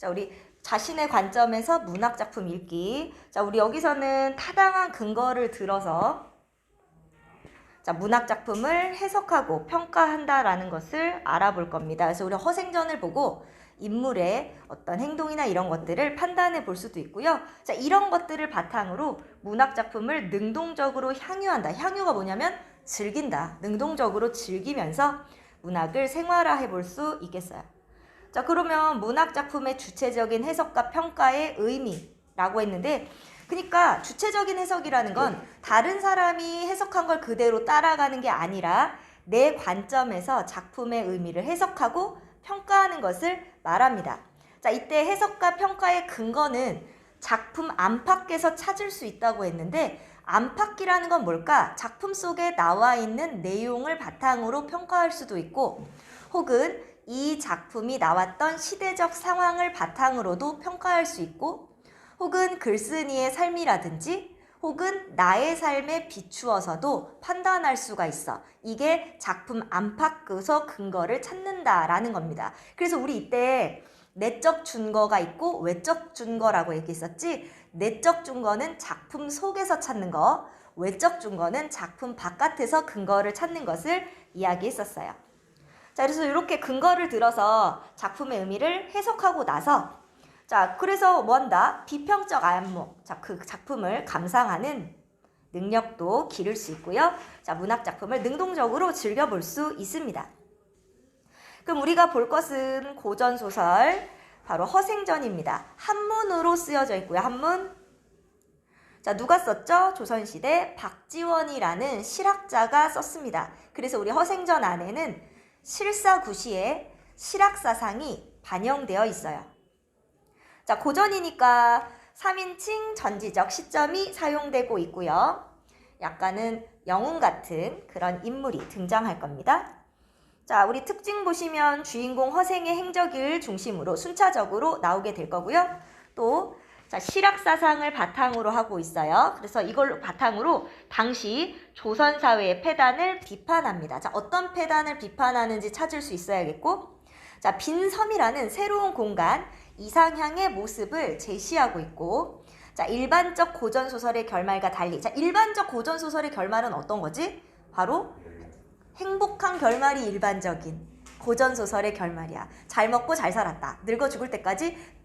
자, 우리 자신의 관점에서 문학작품 읽기. 자, 우리 여기서는 타당한 근거를 들어서 자, 문학작품을 해석하고 평가한다라는 것을 알아볼 겁니다. 그래서 우리 허생전을 보고 인물의 어떤 행동이나 이런 것들을 판단해 볼 수도 있고요. 자, 이런 것들을 바탕으로 문학작품을 능동적으로 향유한다. 향유가 뭐냐면 즐긴다. 능동적으로 즐기면서 문학을 생활화해 볼 수 있겠어요. 자, 그러면 문학작품의 주체적인 해석과 평가의 의미라고 했는데, 그러니까 주체적인 해석이라는 건 다른 사람이 해석한 걸 그대로 따라가는 게 아니라 내 관점에서 작품의 의미를 해석하고 평가하는 것을 말합니다. 자, 이때 해석과 평가의 근거는 작품 안팎에서 찾을 수 있다고 했는데, 안팎이라는 건 뭘까? 작품 속에 나와 있는 내용을 바탕으로 평가할 수도 있고, 혹은 이 작품이 나왔던 시대적 상황을 바탕으로도 평가할 수 있고, 혹은 글쓴이의 삶이라든지 혹은 나의 삶에 비추어서도 판단할 수가 있어. 이게 작품 안팎에서 근거를 찾는다라는 겁니다. 그래서 우리 이때 내적 증거가 있고 외적 증거라고 얘기했었지. 내적 증거는 작품 속에서 찾는 거, 외적 증거는 작품 바깥에서 근거를 찾는 것을 이야기했었어요. 자, 그래서 이렇게 근거를 들어서 작품의 의미를 해석하고 나서, 자, 그래서 뭐 한다? 비평적 안목. 자, 그 작품을 감상하는 능력도 기를 수 있고요. 자, 문학 작품을 능동적으로 즐겨볼 수 있습니다. 그럼 우리가 볼 것은 고전 소설, 바로 허생전입니다. 한문으로 쓰여져 있고요. 한문. 자, 누가 썼죠? 조선시대 박지원이라는 실학자가 썼습니다. 그래서 우리 허생전 안에는 실사구시의 실학사상이 반영되어 있어요. 자, 고전이니까 3인칭 전지적 시점이 사용되고 있고요. 약간은 영웅 같은 그런 인물이 등장할 겁니다. 자, 우리 특징 보시면 주인공 허생의 행적을 중심으로 순차적으로 나오게 될 거고요. 또 자, 실학사상을 바탕으로 하고 있어요. 그래서 이걸 바탕으로 당시 조선사회의 폐단을 비판합니다. 자, 어떤 폐단을 비판하는지 찾을 수 있어야겠고, 자, 빈섬이라는 새로운 공간, 이상향의 모습을 제시하고 있고, 자, 일반적 고전소설의 결말과 달리, 자, 일반적 고전소설의 결말은 어떤 거지? 바로 행복한 결말이 일반적인 고전소설의 결말이야. 잘 먹고 잘 살았다. 늙어 죽을 때까지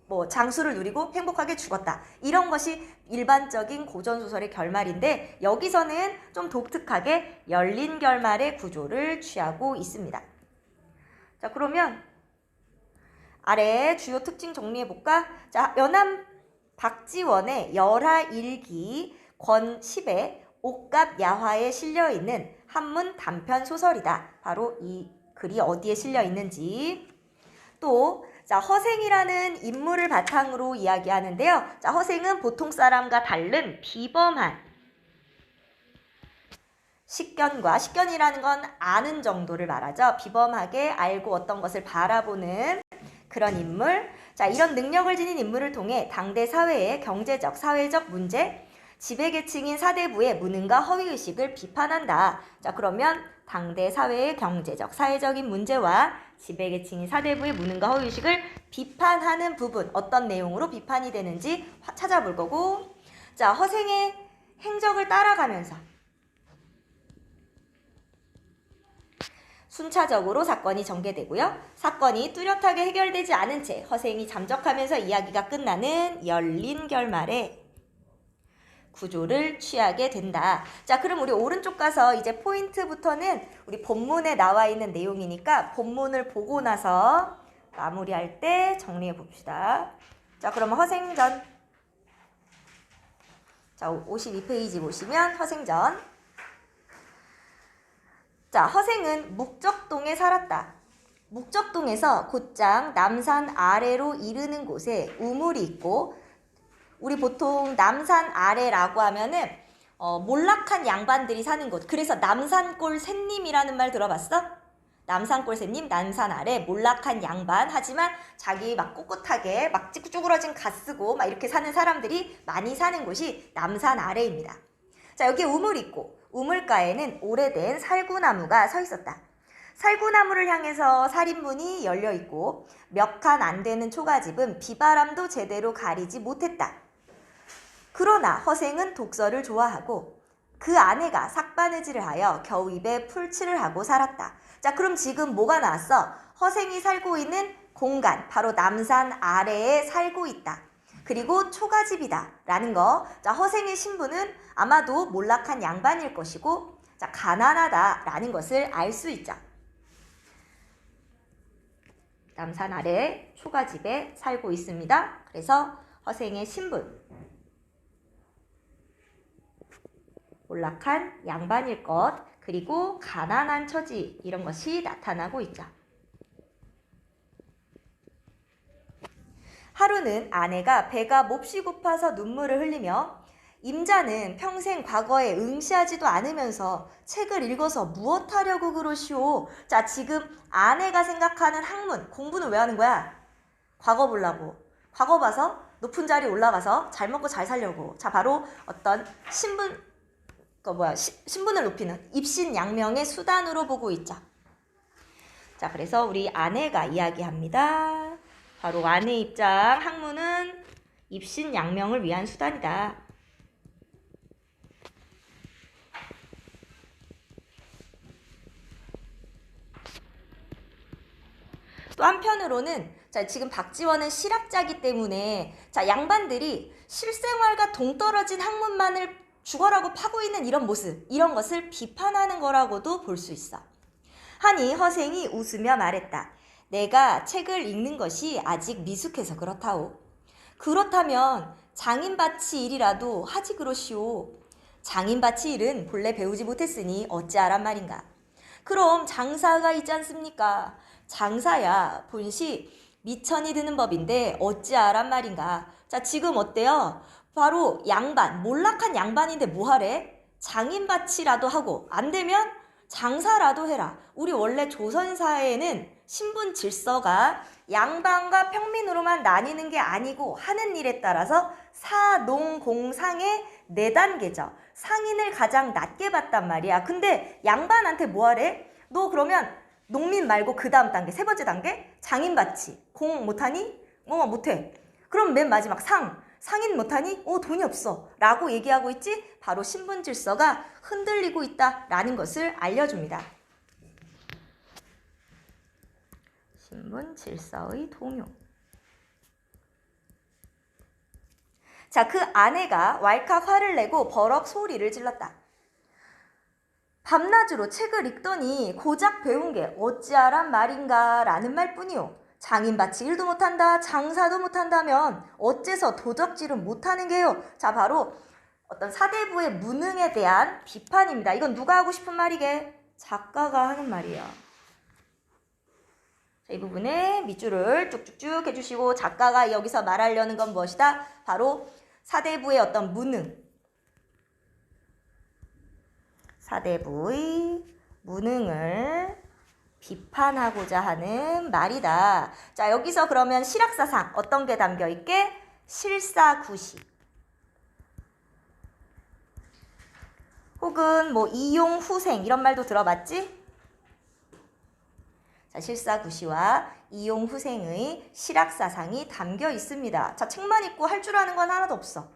뭐 장수를 누리고 행복하게 죽었다. 이런 것이 일반적인 고전소설의 결말인데, 여기서는 좀 독특하게 열린 결말의 구조를 취하고 있습니다. 자, 그러면 아래 주요 특징 정리해볼까? 자, 연암 박지원의 열하일기 권 10의 옥갑 야화에 실려있는 한문 단편 소설이다. 바로 이 글이 어디에 실려 있는지. 또 자, 허생이라는 인물을 바탕으로 이야기하는데요. 자, 허생은 보통 사람과 다른 비범한 식견과, 식견이라는 건 아는 정도를 말하죠. 비범하게 알고 어떤 것을 바라보는 그런 인물. 자, 이런 능력을 지닌 인물을 통해 당대 사회의 경제적, 사회적 문제, 지배계층인 사대부의 무능과 허위의식을 비판한다. 자, 그러면 당대 사회의 경제적, 사회적인 문제와 지배계층인 사대부의 무능과 허위의식을 비판하는 부분, 어떤 내용으로 비판이 되는지 찾아볼 거고, 자, 허생의 행적을 따라가면서 순차적으로 사건이 전개되고요. 사건이 뚜렷하게 해결되지 않은 채 허생이 잠적하면서 이야기가 끝나는 열린 결말의 구조를 취하게 된다. 자, 그럼 우리 오른쪽 가서 이제 포인트부터는 우리 본문에 나와 있는 내용이니까 본문을 보고 나서 마무리할 때 정리해 봅시다. 자, 그러면 허생전. 자, 52페이지 보시면 허생전. 자, 허생은 묵적동에 살았다. 묵적동에서 곧장 남산 아래로 이르는 곳에 우물이 있고, 우리 보통 남산 아래라고 하면은 몰락한 양반들이 사는 곳. 그래서 남산골 샌님이라는 말 들어봤어? 남산골 샌님, 남산 아래 몰락한 양반. 하지만 자기 막 꼿꼿하게 막 쭈그러진 갓 쓰고 막 이렇게 사는 사람들이 많이 사는 곳이 남산 아래입니다. 자, 여기에 우물이 있고 우물가에는 오래된 살구나무가 서 있었다. 살구나무를 향해서 살인문이 열려 있고 몇 칸 안 되는 초가집은 비바람도 제대로 가리지 못했다. 그러나 허생은 독서를 좋아하고 그 아내가 삭바느질을 하여 겨우 입에 풀칠을 하고 살았다. 자, 그럼 지금 뭐가 나왔어? 허생이 살고 있는 공간, 바로 남산 아래에 살고 있다. 그리고 초가집이다 라는 거. 자, 허생의 신분은 아마도 몰락한 양반일 것이고, 자, 가난하다 라는 것을 알 수 있죠. 남산 아래 초가집에 살고 있습니다. 그래서 허생의 신분, 몰락한 양반일 것, 그리고 가난한 처지, 이런 것이 나타나고 있죠. 하루는 아내가 배가 몹시 고파서 눈물을 흘리며 임자는 평생 과거에 응시하지도 않으면서 책을 읽어서 무엇하려고 그러시오. 자, 지금 아내가 생각하는 학문, 공부는 왜 하는 거야? 과거 보려고. 과거 봐서 높은 자리 올라가서 잘 먹고 잘 살려고. 자, 바로 어떤 신분을 높이는 입신양명의 수단으로 보고 있죠. 자, 그래서 우리 아내가 이야기합니다. 바로 아내 입장, 학문은 입신양명을 위한 수단이다. 또 한편으로는 자, 지금 박지원은 실학자이기 때문에 자, 양반들이 실생활과 동떨어진 학문만을 죽어라고 파고 있는 이런 모습, 이런 것을 비판하는 거라고도 볼 수 있어. 하니 허생이 웃으며 말했다. 내가 책을 읽는 것이 아직 미숙해서 그렇다오. 그렇다면 장인바치 일이라도 하지 그러시오. 장인바치 일은 본래 배우지 못했으니 어찌하란 말인가. 그럼 장사가 있지 않습니까? 장사야 본시 미천이 드는 법인데 어찌하란 말인가. 자, 지금 어때요? 바로 양반, 몰락한 양반인데 뭐하래? 장인바치라도 하고 안 되면 장사라도 해라. 우리 원래 조선사회에는 신분 질서가 양반과 평민으로만 나뉘는 게 아니고 하는 일에 따라서 사농공상의 4단계죠. 상인을 가장 낮게 봤단 말이야. 근데 양반한테 뭐하래? 너 그러면 농민 말고 그 다음 단계, 3번째 단계 장인바치. 공 못하니? 못해. 그럼 맨 마지막 상인 못하니? 돈이 없어 라고 얘기하고 있지? 바로 신분 질서가 흔들리고 있다라는 것을 알려줍니다. 신분 질서의 동요. 자, 그 아내가 왈칵 화를 내고 버럭 소리를 질렀다. 밤낮으로 책을 읽더니 고작 배운 게 어찌하란 말인가 라는 말뿐이요. 장인바치 일도 못한다, 장사도 못한다면 어째서 도적질은 못하는 게요. 자, 바로 어떤 사대부의 무능에 대한 비판입니다. 이건 누가 하고 싶은 말이게? 작가가 하는 말이에요. 자, 이 부분에 밑줄을 쭉쭉쭉 해주시고, 작가가 여기서 말하려는 건 무엇이다? 바로 사대부의 어떤 무능, 사대부의 무능을 비판하고자 하는 말이다. 자, 여기서 그러면 실학사상 어떤 게 담겨 있게? 실사구시. 혹은 뭐 이용후생 이런 말도 들어봤지? 자, 실사구시와 이용후생의 실학사상이 담겨 있습니다. 자, 책만 읽고 할 줄 아는 건 하나도 없어.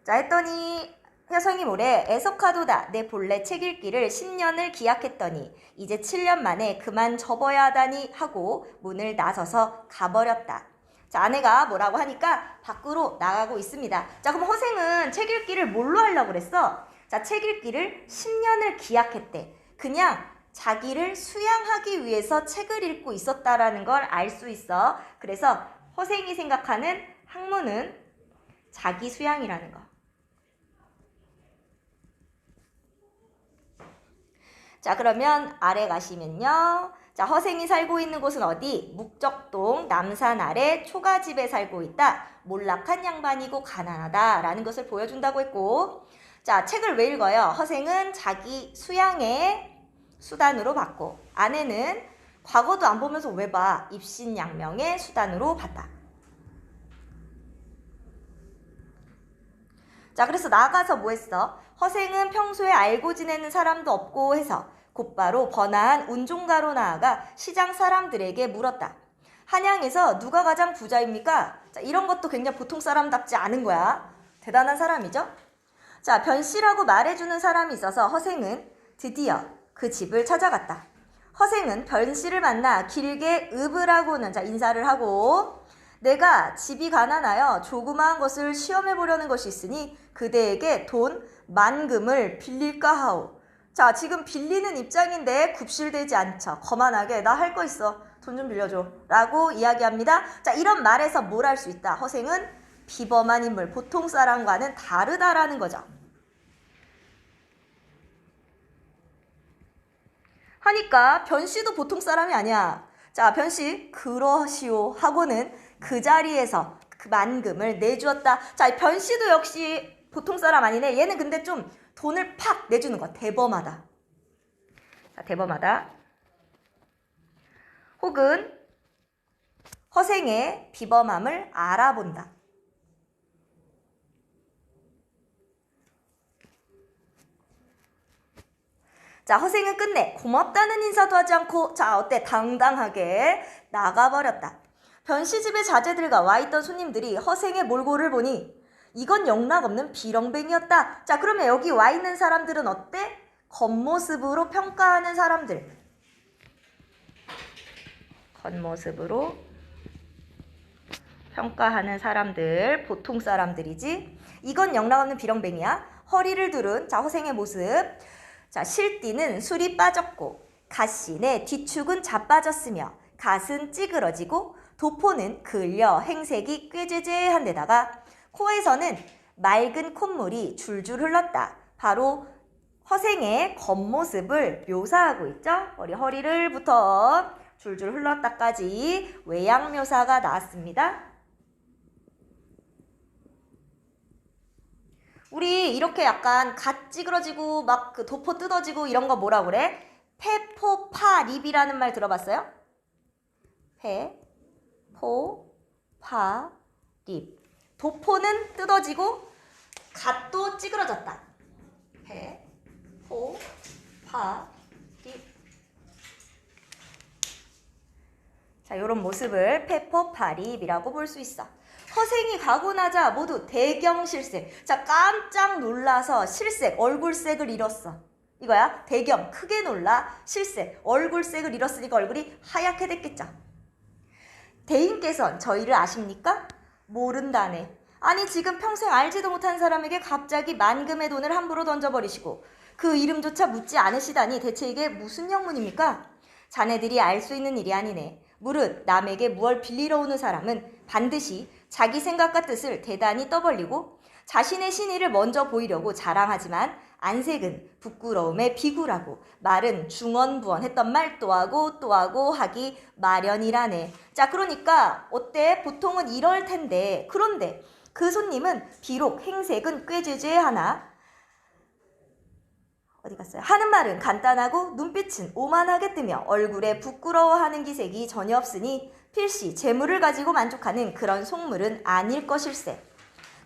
자, 했더니 혜성이 모레 애석하도다. 내 본래 책 읽기를 10년을 기약했더니 이제 7년 만에 그만 접어야 하다니 하고 문을 나서서 가버렸다. 자, 아내가 뭐라고 하니까 밖으로 나가고 있습니다. 자, 그럼 허생은 책 읽기를 뭘로 하려고 그랬어? 자, 책 읽기를 10년을 기약했대. 그냥 자기를 수양하기 위해서 책을 읽고 있었다라는 걸 알 수 있어. 그래서 허생이 생각하는 학문은 자기 수양이라는 거. 자, 그러면 아래 가시면요. 자, 허생이 살고 있는 곳은 어디? 묵적동 남산 아래 초가집에 살고 있다. 몰락한 양반이고 가난하다 라는 것을 보여준다고 했고, 자, 책을 왜 읽어요? 허생은 자기 수양의 수단으로 봤고, 아내는 과거도 안 보면서 왜 봐? 입신양명의 수단으로 봤다. 자, 그래서 나가서 뭐 했어? 허생은 평소에 알고 지내는 사람도 없고 해서 곧바로 번화한 운종가로 나아가 시장 사람들에게 물었다. 한양에서 누가 가장 부자입니까? 자, 이런 것도 굉장히 보통 사람답지 않은 거야. 대단한 사람이죠? 자, 변씨라고 말해주는 사람이 있어서 허생은 드디어 그 집을 찾아갔다. 허생은 변씨를 만나 길게 읍으라고는 자, 인사를 하고 내가 집이 가난하여 조그마한 것을 시험해보려는 것이 있으니 그대에게 돈 만금을 빌릴까 하오. 자, 지금 빌리는 입장인데 굽실대지 않죠. 거만하게 나 할 거 있어. 돈 좀 빌려줘. 라고 이야기합니다. 자, 이런 말에서 뭘 할 수 있다. 허생은 비범한 인물, 보통 사람과는 다르다라는 거죠. 하니까 변씨도 보통 사람이 아니야. 자, 변씨 그러시오 하고는 그 자리에서 그 만금을 내주었다. 자, 변씨도 역시 보통 사람 아니네. 얘는 근데 좀 돈을 팍 내주는 거. 대범하다. 자, 대범하다. 혹은 허생의 비범함을 알아본다. 자, 허생은 끝내 고맙다는 인사도 하지 않고 자, 어때? 당당하게 나가버렸다. 변씨 집의 자제들과 와있던 손님들이 허생의 몰골을 보니 이건 영락없는 비렁뱅이였다. 자, 그러면 여기 와있는 사람들은 어때? 겉모습으로 평가하는 사람들. 겉모습으로 평가하는 사람들, 보통 사람들이지. 이건 영락없는 비렁뱅이야. 허리를 두른 자, 허생의 모습. 자, 실띠는 술이 빠졌고 갓신의 뒤축은 자빠졌으며 갓은 찌그러지고 도포는 그을려 행색이 꾀죄죄한 데다가 코에서는 맑은 콧물이 줄줄 흘렀다. 바로 허생의 겉모습을 묘사하고 있죠. 허리를부터 줄줄 흘렀다까지 외양묘사가 나왔습니다. 우리 이렇게 약간 갓 찌그러지고 막 그 도포 뜯어지고 이런 거 뭐라 그래? 페포파립이라는 말 들어봤어요? 페포파립. 도포는 뜯어지고 갓도 찌그러졌다. 페포파립. 자, 이런 모습을 페포파립이라고 볼 수 있어. 허생이 가고 나자 모두 대경실색. 자, 깜짝 놀라서 실색, 얼굴색을 잃었어. 이거야. 대경, 크게 놀라 실색, 얼굴색을 잃었으니까 얼굴이 하얗게 됐겠죠. 대인께선 저희를 아십니까? 모른다네. 아니, 지금 평생 알지도 못한 사람에게 갑자기 만금의 돈을 함부로 던져버리시고 그 이름조차 묻지 않으시다니 대체 이게 무슨 영문입니까? 자네들이 알 수 있는 일이 아니네. 무릇 남에게 무얼 빌리러 오는 사람은 반드시 자기 생각과 뜻을 대단히 떠벌리고 자신의 신의를 먼저 보이려고 자랑하지만 안색은 부끄러움에 비굴하고 말은 중언부언했던 말 또 하고 하기 마련이라네. 자, 그러니까 어때? 보통은 이럴 텐데 그런데 그 손님은 비록 행색은 꾀죄죄하나 어디 갔어요? 하는 말은 간단하고 눈빛은 오만하게 뜨며 얼굴에 부끄러워하는 기색이 전혀 없으니 필시 재물을 가지고 만족하는 그런 속물은 아닐 것일세.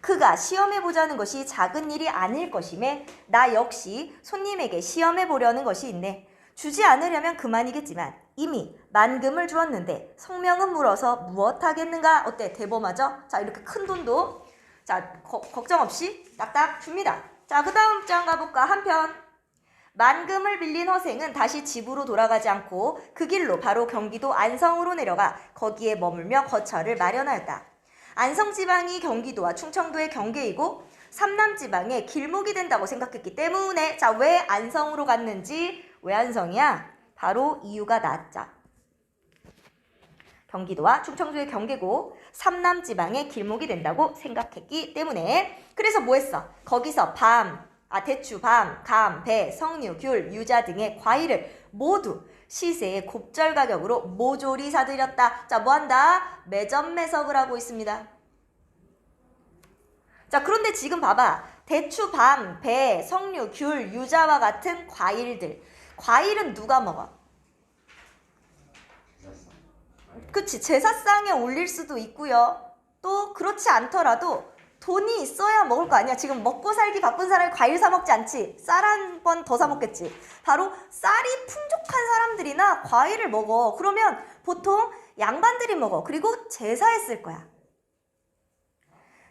그가 시험해보자는 것이 작은 일이 아닐 것임에 나 역시 손님에게 시험해보려는 것이 있네. 주지 않으려면 그만이겠지만 이미 만금을 주었는데 성명은 물어서 무엇하겠는가? 어때? 대범하죠? 자, 이렇게 큰 돈도 자 걱정 없이 딱딱 줍니다. 자, 그 다음 장 가볼까? 한편 만금을 빌린 허생은 다시 집으로 돌아가지 않고 그 길로 바로 경기도 안성으로 내려가 거기에 머물며 거처를 마련하였다. 안성지방이 경기도와 충청도의 경계이고 삼남지방의 길목이 된다고 생각했기 때문에 자, 왜 안성으로 갔는지 왜 안성이야? 바로 이유가 나왔죠. 경기도와 충청도의 경계고 삼남지방의 길목이 된다고 생각했기 때문에 그래서 뭐 했어? 거기서 대추, 밤, 감, 배, 석류, 귤, 유자 등의 과일을 모두 시세의 곱절 가격으로 모조리 사들였다. 자, 뭐한다? 매점매석을 하고 있습니다. 자, 그런데 지금 봐봐. 대추, 밤, 배, 석류, 귤, 유자와 같은 과일들. 과일은 누가 먹어? 그치, 제사상에 올릴 수도 있고요. 또 그렇지 않더라도 돈이 있어야 먹을 거 아니야. 지금 먹고 살기 바쁜 사람이 과일 사 먹지 않지. 쌀 한 번 더 사 먹겠지. 바로 쌀이 풍족한 사람들이나 과일을 먹어. 그러면 보통 양반들이 먹어. 그리고 제사에 쓸 거야.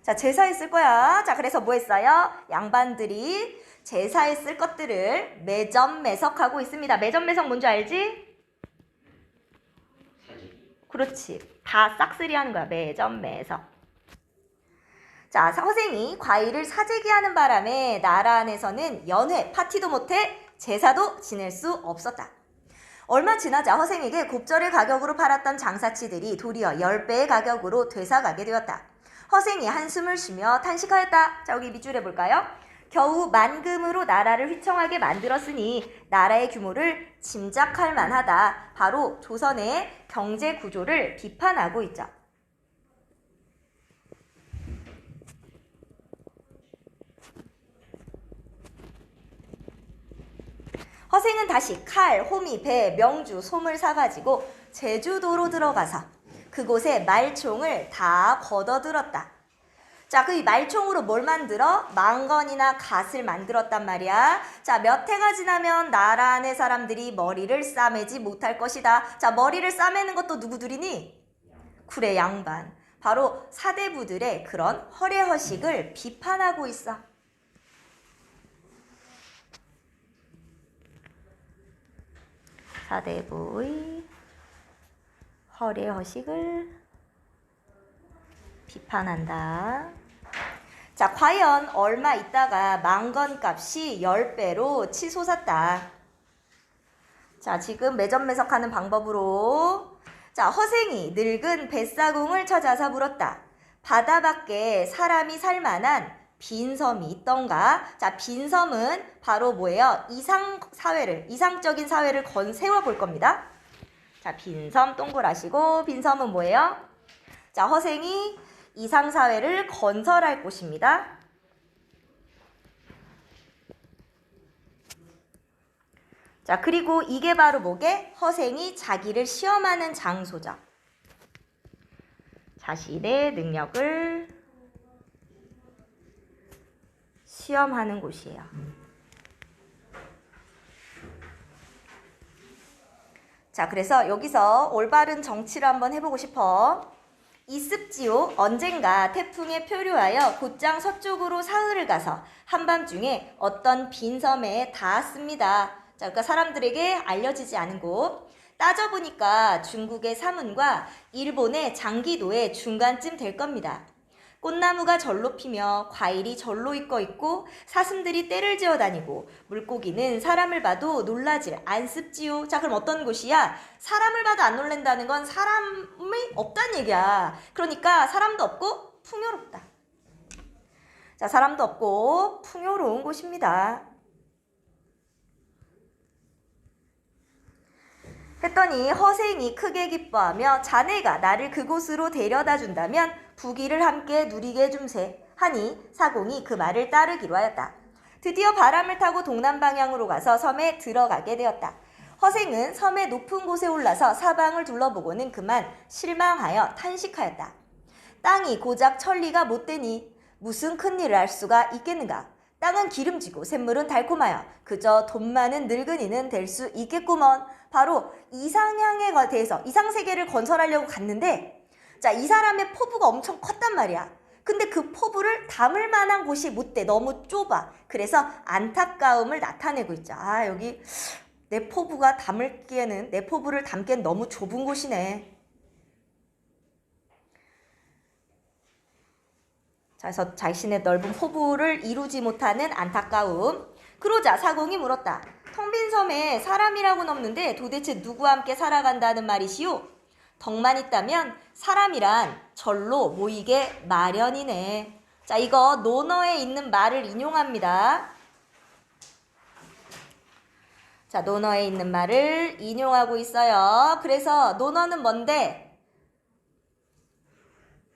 자, 제사에 쓸 거야. 자, 그래서 뭐 했어요? 양반들이 제사에 쓸 것들을 매점매석하고 있습니다. 매점매석 뭔지 알지? 그렇지. 다 싹쓸이 하는 거야. 매점매석. 자, 허생이 과일을 사재기하는 바람에 나라 안에서는 연회, 파티도 못해 제사도 지낼 수 없었다. 얼마 지나자 허생에게 곱절의 가격으로 팔았던 장사치들이 도리어 10배의 가격으로 되사가게 되었다. 허생이 한숨을 쉬며 탄식하였다. 자, 여기 밑줄에 볼까요? 겨우 만금으로 나라를 휘청하게 만들었으니 나라의 규모를 짐작할 만하다. 바로 조선의 경제 구조를 비판하고 있죠. 허생은 다시 칼, 호미, 배, 명주, 솜을 사가지고 제주도로 들어가서 그곳에 말총을 다 걷어들었다. 자, 그 말총으로 뭘 만들어? 망건이나 갓을 만들었단 말이야. 자, 몇 해가 지나면 나라 안의 사람들이 머리를 싸매지 못할 것이다. 자, 머리를 싸매는 것도 누구들이니? 그래, 양반. 바로 사대부들의 그런 허례허식을 비판하고 있어. 사대부의 허례허식을 비판한다. 자, 과연 얼마 있다가 망건값이 10배로 치솟았다. 자, 지금 매점매석하는 방법으로 자, 허생이 늙은 뱃사공을 찾아서 물었다. 바다 밖에 사람이 살 만한 빈섬이 있던가? 자, 빈섬은 바로 뭐예요? 이상적인 사회를 세워 볼 겁니다. 자, 빈섬 동그라시고 빈섬은 뭐예요? 자, 허생이 이상사회를 건설할 곳입니다. 자, 그리고 이게 바로 뭐게? 허생이 자기를 시험하는 장소죠. 자신의 능력을 시험하는 곳이에요. 자, 그래서 여기서 올바른 정치를 한번 해보고 싶어. 이습지요. 언젠가 태풍에 표류하여 곧장 서쪽으로 사흘을 가서 한밤중에 어떤 빈섬에 닿았습니다. 자, 그러니까 사람들에게 알려지지 않은 곳. 따져보니까 중국의 사문과 일본의 장기도의 중간쯤 될 겁니다. 꽃나무가 절로 피며 과일이 절로 익어 있고 사슴들이 떼를 지어 다니고 물고기는 사람을 봐도 놀라질 않습지요. 자, 그럼 어떤 곳이야? 사람을 봐도 안 놀란다는 건 사람이 없다는 얘기야. 그러니까 사람도 없고 풍요롭다. 자, 사람도 없고 풍요로운 곳입니다. 했더니 허생이 크게 기뻐하며 자네가 나를 그곳으로 데려다 준다면 부귀를 함께 누리게 해줌세 하니 사공이 그 말을 따르기로 하였다. 드디어 바람을 타고 동남 방향으로 가서 섬에 들어가게 되었다. 허생은 섬의 높은 곳에 올라서 사방을 둘러보고는 그만 실망하여 탄식하였다. 땅이 고작 천리가 못되니 무슨 큰일을 할 수가 있겠는가. 땅은 기름지고 샘물은 달콤하여 그저 돈 많은 늙은이는 될 수 있겠구먼. 바로 이상향에 대해서 이상세계를 건설하려고 갔는데 자, 이 사람의 포부가 엄청 컸단 말이야. 근데 그 포부를 담을 만한 곳이 못 돼. 너무 좁아. 그래서 안타까움을 나타내고 있죠. 아, 여기 내 포부를 담기엔 너무 좁은 곳이네. 자, 그래서 자신의 넓은 포부를 이루지 못하는 안타까움. 그러자 사공이 물었다. 텅 빈 섬에 사람이라고는 없는데 도대체 누구와 함께 살아간다는 말이시오? 덕만 있다면 사람이란 절로 모이게 마련이네. 자, 이거 논어에 있는 말을 인용합니다. 자, 논어에 있는 말을 인용하고 있어요. 그래서 논어는 뭔데?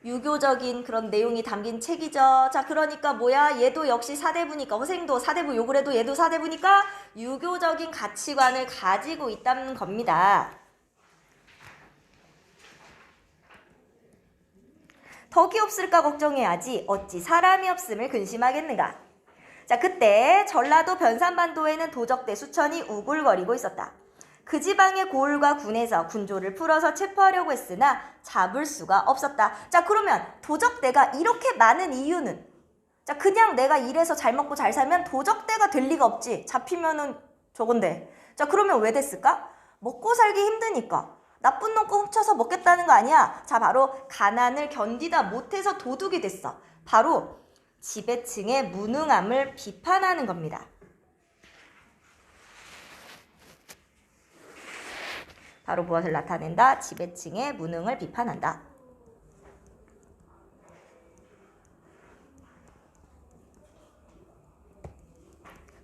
유교적인 그런 내용이 담긴 책이죠. 자, 그러니까 뭐야? 얘도 역시 사대부니까, 허생도 사대부 욕을 해도 얘도 사대부니까 유교적인 가치관을 가지고 있다는 겁니다. 덕이 없을까 걱정해야지 어찌 사람이 없음을 근심하겠는가. 자, 그때 전라도 변산반도에는 도적대 수천이 우글거리고 있었다. 그 지방의 고을과 군에서 군조를 풀어서 체포하려고 했으나 잡을 수가 없었다. 자, 그러면 도적대가 이렇게 많은 이유는, 자, 그냥 내가 일해서 잘 먹고 잘 살면 도적대가 될 리가 없지. 잡히면은 저건데. 자, 그러면 왜 됐을까? 먹고 살기 힘드니까. 나쁜 놈 거 훔쳐서 먹겠다는 거 아니야. 자, 바로 가난을 견디다 못해서 도둑이 됐어. 바로 지배층의 무능함을 비판하는 겁니다. 바로 무엇을 나타낸다? 지배층의 무능을 비판한다.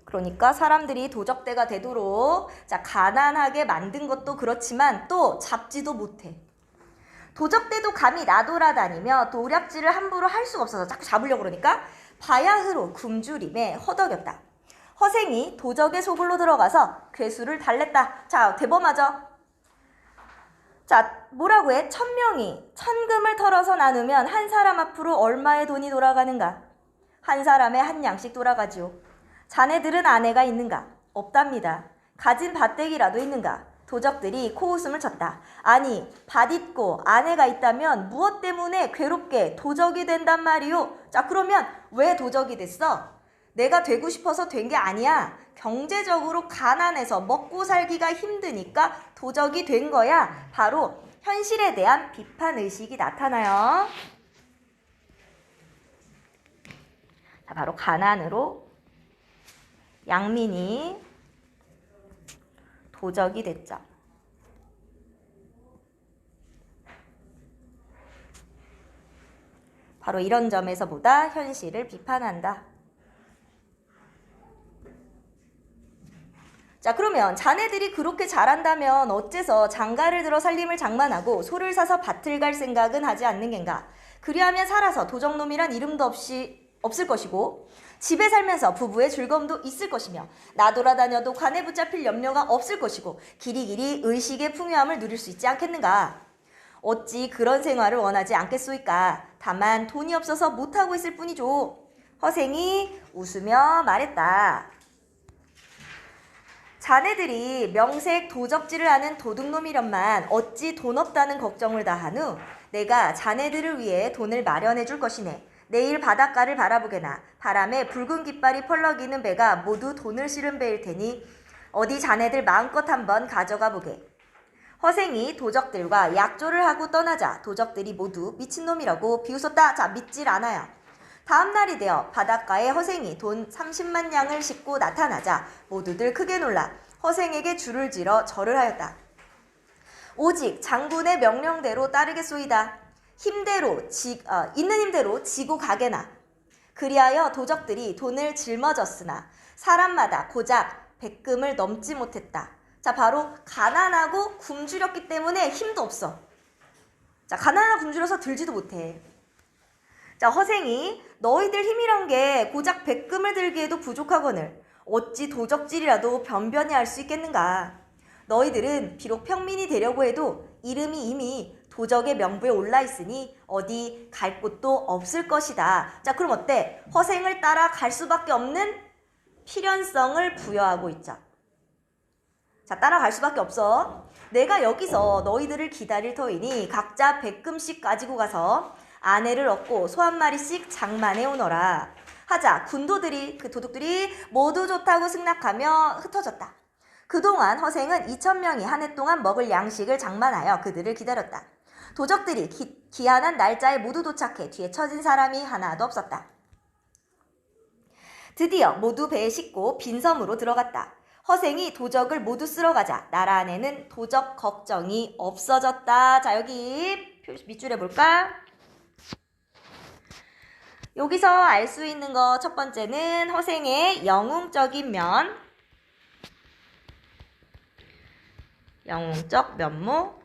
그러니까 사람들이 도적대가 되도록 자, 가난하게 만든 것도 그렇지만 또 잡지도 못해. 도적대도 감히 나돌아다니며 도략질을 함부로 할 수가 없어서 자꾸 잡으려고 그러니까 바야흐로 굶주림에 허덕였다. 허생이 도적의 소굴로 들어가서 괴수를 달랬다. 자, 대범하죠? 자, 뭐라고 해? 1000명이 1000금을 털어서 나누면 한 사람 앞으로 얼마의 돈이 돌아가는가? 한 사람에 한 양씩 돌아가지요. 자네들은 아내가 있는가? 없답니다. 가진 밭대기라도 있는가? 도적들이 코웃음을 쳤다. 아니, 밭 있고 아내가 있다면 무엇 때문에 괴롭게 도적이 된단 말이오? 자, 그러면 왜 도적이 됐어? 내가 되고 싶어서 된 게 아니야. 경제적으로 가난해서 먹고 살기가 힘드니까 도적이 된 거야. 바로 현실에 대한 비판의식이 나타나요. 자, 바로 가난으로 양민이 도적이 됐죠. 바로 이런 점에서보다 현실을 비판한다. 자, 그러면 자네들이 그렇게 잘한다면 어째서 장가를 들어 살림을 장만하고 소를 사서 밭을 갈 생각은 하지 않는 겐가? 그리하면 살아서 도적놈이란 이름도 없을 것이고 집에 살면서 부부의 즐거움도 있을 것이며 나돌아다녀도 관에 붙잡힐 염려가 없을 것이고 길이길이 의식의 풍요함을 누릴 수 있지 않겠는가? 어찌 그런 생활을 원하지 않겠소이까? 다만 돈이 없어서 못하고 있을 뿐이죠. 허생이 웃으며 말했다. 자네들이 명색 도적질을 하는 도둑놈이련만 어찌 돈 없다는 걱정을 다한 후 내가 자네들을 위해 돈을 마련해 줄 것이네. 내일 바닷가를 바라보게나 바람에 붉은 깃발이 펄럭이는 배가 모두 돈을 실은 배일 테니 어디 자네들 마음껏 한번 가져가 보게. 허생이 도적들과 약조를 하고 떠나자 도적들이 모두 미친놈이라고 비웃었다. 자, 믿질 않아요. 다음 날이 되어 바닷가에 허생이 돈 30만 양을 싣고 나타나자 모두들 크게 놀라 허생에게 줄을 지러 절을 하였다. 오직 장군의 명령대로 따르겠소이다. 있는 힘대로 지고 가게나. 그리하여 도적들이 돈을 짊어졌으나 사람마다 고작 100금을 넘지 못했다. 자, 바로 가난하고 굶주렸기 때문에 힘도 없어. 자, 가난하고 굶주려서 들지도 못해. 자, 허생이 너희들 힘이란 게 고작 100금을 들기에도 부족하거늘 어찌 도적질이라도 변변히 할 수 있겠는가. 너희들은 비록 평민이 되려고 해도 이름이 이미 도적의 명부에 올라 있으니 어디 갈 곳도 없을 것이다. 자, 그럼 어때? 허생을 따라 갈 수밖에 없는 필연성을 부여하고 있죠. 자, 따라갈 수밖에 없어. 내가 여기서 너희들을 기다릴 터이니 각자 100금씩 가지고 가서 아내를 얻고 소 한 마리씩 장만해 오너라. 하자 군도들이 그 도둑들이 모두 좋다고 승낙하며 흩어졌다. 그동안 허생은 2000명이 한 해 동안 먹을 양식을 장만하여 그들을 기다렸다. 도적들이 기한한 날짜에 모두 도착해 뒤에 처진 사람이 하나도 없었다. 드디어 모두 배에 싣고 빈섬으로 들어갔다. 허생이 도적을 모두 쓸어가자 나라 안에는 도적 걱정이 없어졌다. 자, 여기 밑줄에 볼까? 여기서 알 수 있는 거 첫 번째는 허생의 영웅적인 면, 영웅적 면모.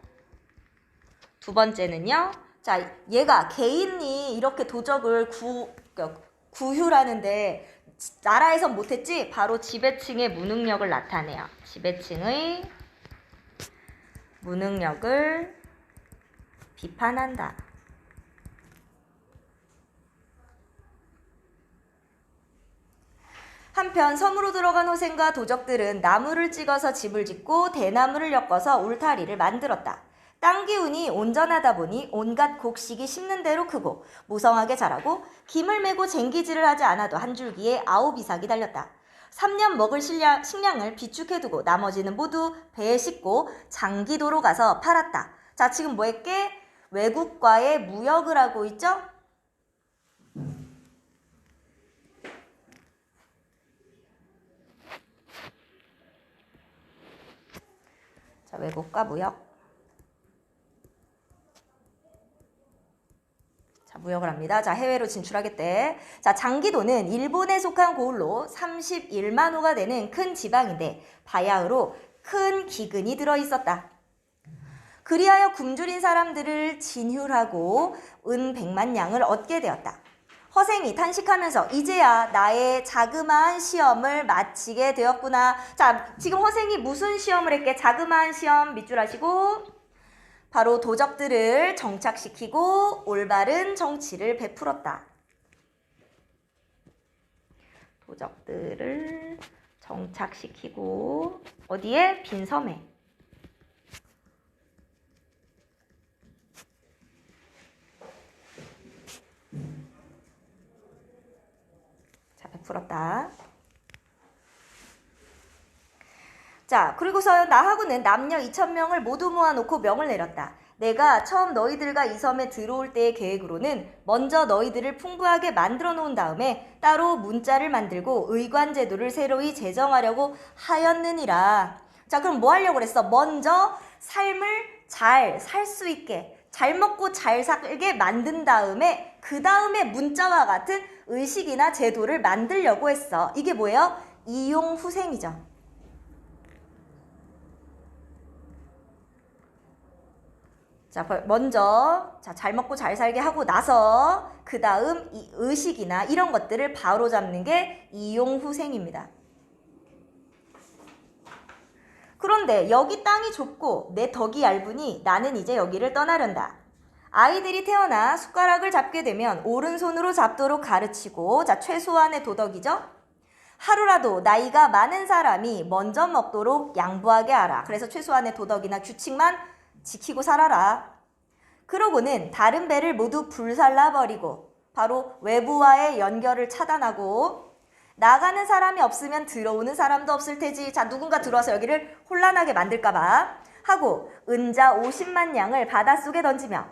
두 번째는요, 자, 얘가 개인이 이렇게 도적을 구휴라는데 나라에선 못했지? 바로 지배층의 무능력을 나타내요. 지배층의 무능력을 비판한다. 한편 섬으로 들어간 호생과 도적들은 나무를 찍어서 집을 짓고 대나무를 엮어서 울타리를 만들었다. 땅 기운이 온전하다 보니 온갖 곡식이 심는 대로 크고 무성하게 자라고 김을 메고 쟁기질을 하지 않아도 한 줄기에 9 이삭이 달렸다. 3년 먹을 식량을 비축해두고 나머지는 모두 배에 싣고 장기도로 가서 팔았다. 자, 지금 뭐 했게? 외국과의 무역을 하고 있죠? 자, 외국과 무역. 자, 무역을 합니다. 자, 해외로 진출하겠대. 자, 장기도는 일본에 속한 고을로 31만 호가 되는 큰 지방인데 바야흐로 큰 기근이 들어있었다. 그리하여 굶주린 사람들을 진휼하고 은 100만 양을 얻게 되었다. 허생이 탄식하면서 이제야 나의 자그마한 시험을 마치게 되었구나. 자, 지금 허생이 무슨 시험을 했게? 자그마한 시험 밑줄 하시고 바로 도적들을 정착시키고 올바른 정치를 베풀었다. 도적들을 정착시키고 어디에? 빈섬에. 자, 베풀었다. 자, 그리고서 나하고는 남녀 2,000명을 모두 모아놓고 명을 내렸다. 내가 처음 너희들과 이 섬에 들어올 때의 계획으로는 먼저 너희들을 풍부하게 만들어 놓은 다음에 따로 문자를 만들고 의관제도를 새로이 제정하려고 하였느니라. 자, 그럼 뭐 하려고 그랬어? 먼저 삶을 잘 살 수 있게, 잘 먹고 잘 살게 만든 다음에 그 다음에 문자와 같은 의식이나 제도를 만들려고 했어. 이게 뭐예요? 이용후생이죠. 자, 먼저 잘 먹고 잘 살게 하고 나서 그 다음 이 의식이나 이런 것들을 바로 잡는 게 이용후생입니다. 그런데 여기 땅이 좁고 내 덕이 얇으니 나는 이제 여기를 떠나련다. 아이들이 태어나 숟가락을 잡게 되면 오른손으로 잡도록 가르치고, 자, 최소한의 도덕이죠. 하루라도 나이가 많은 사람이 먼저 먹도록 양보하게 하라. 그래서 최소한의 도덕이나 규칙만 지키고 살아라. 그러고는 다른 배를 모두 불살라버리고 바로 외부와의 연결을 차단하고, 나가는 사람이 없으면 들어오는 사람도 없을 테지. 자, 누군가 들어와서 여기를 혼란하게 만들까봐 하고 은자 50만 양을 바닷속에 던지며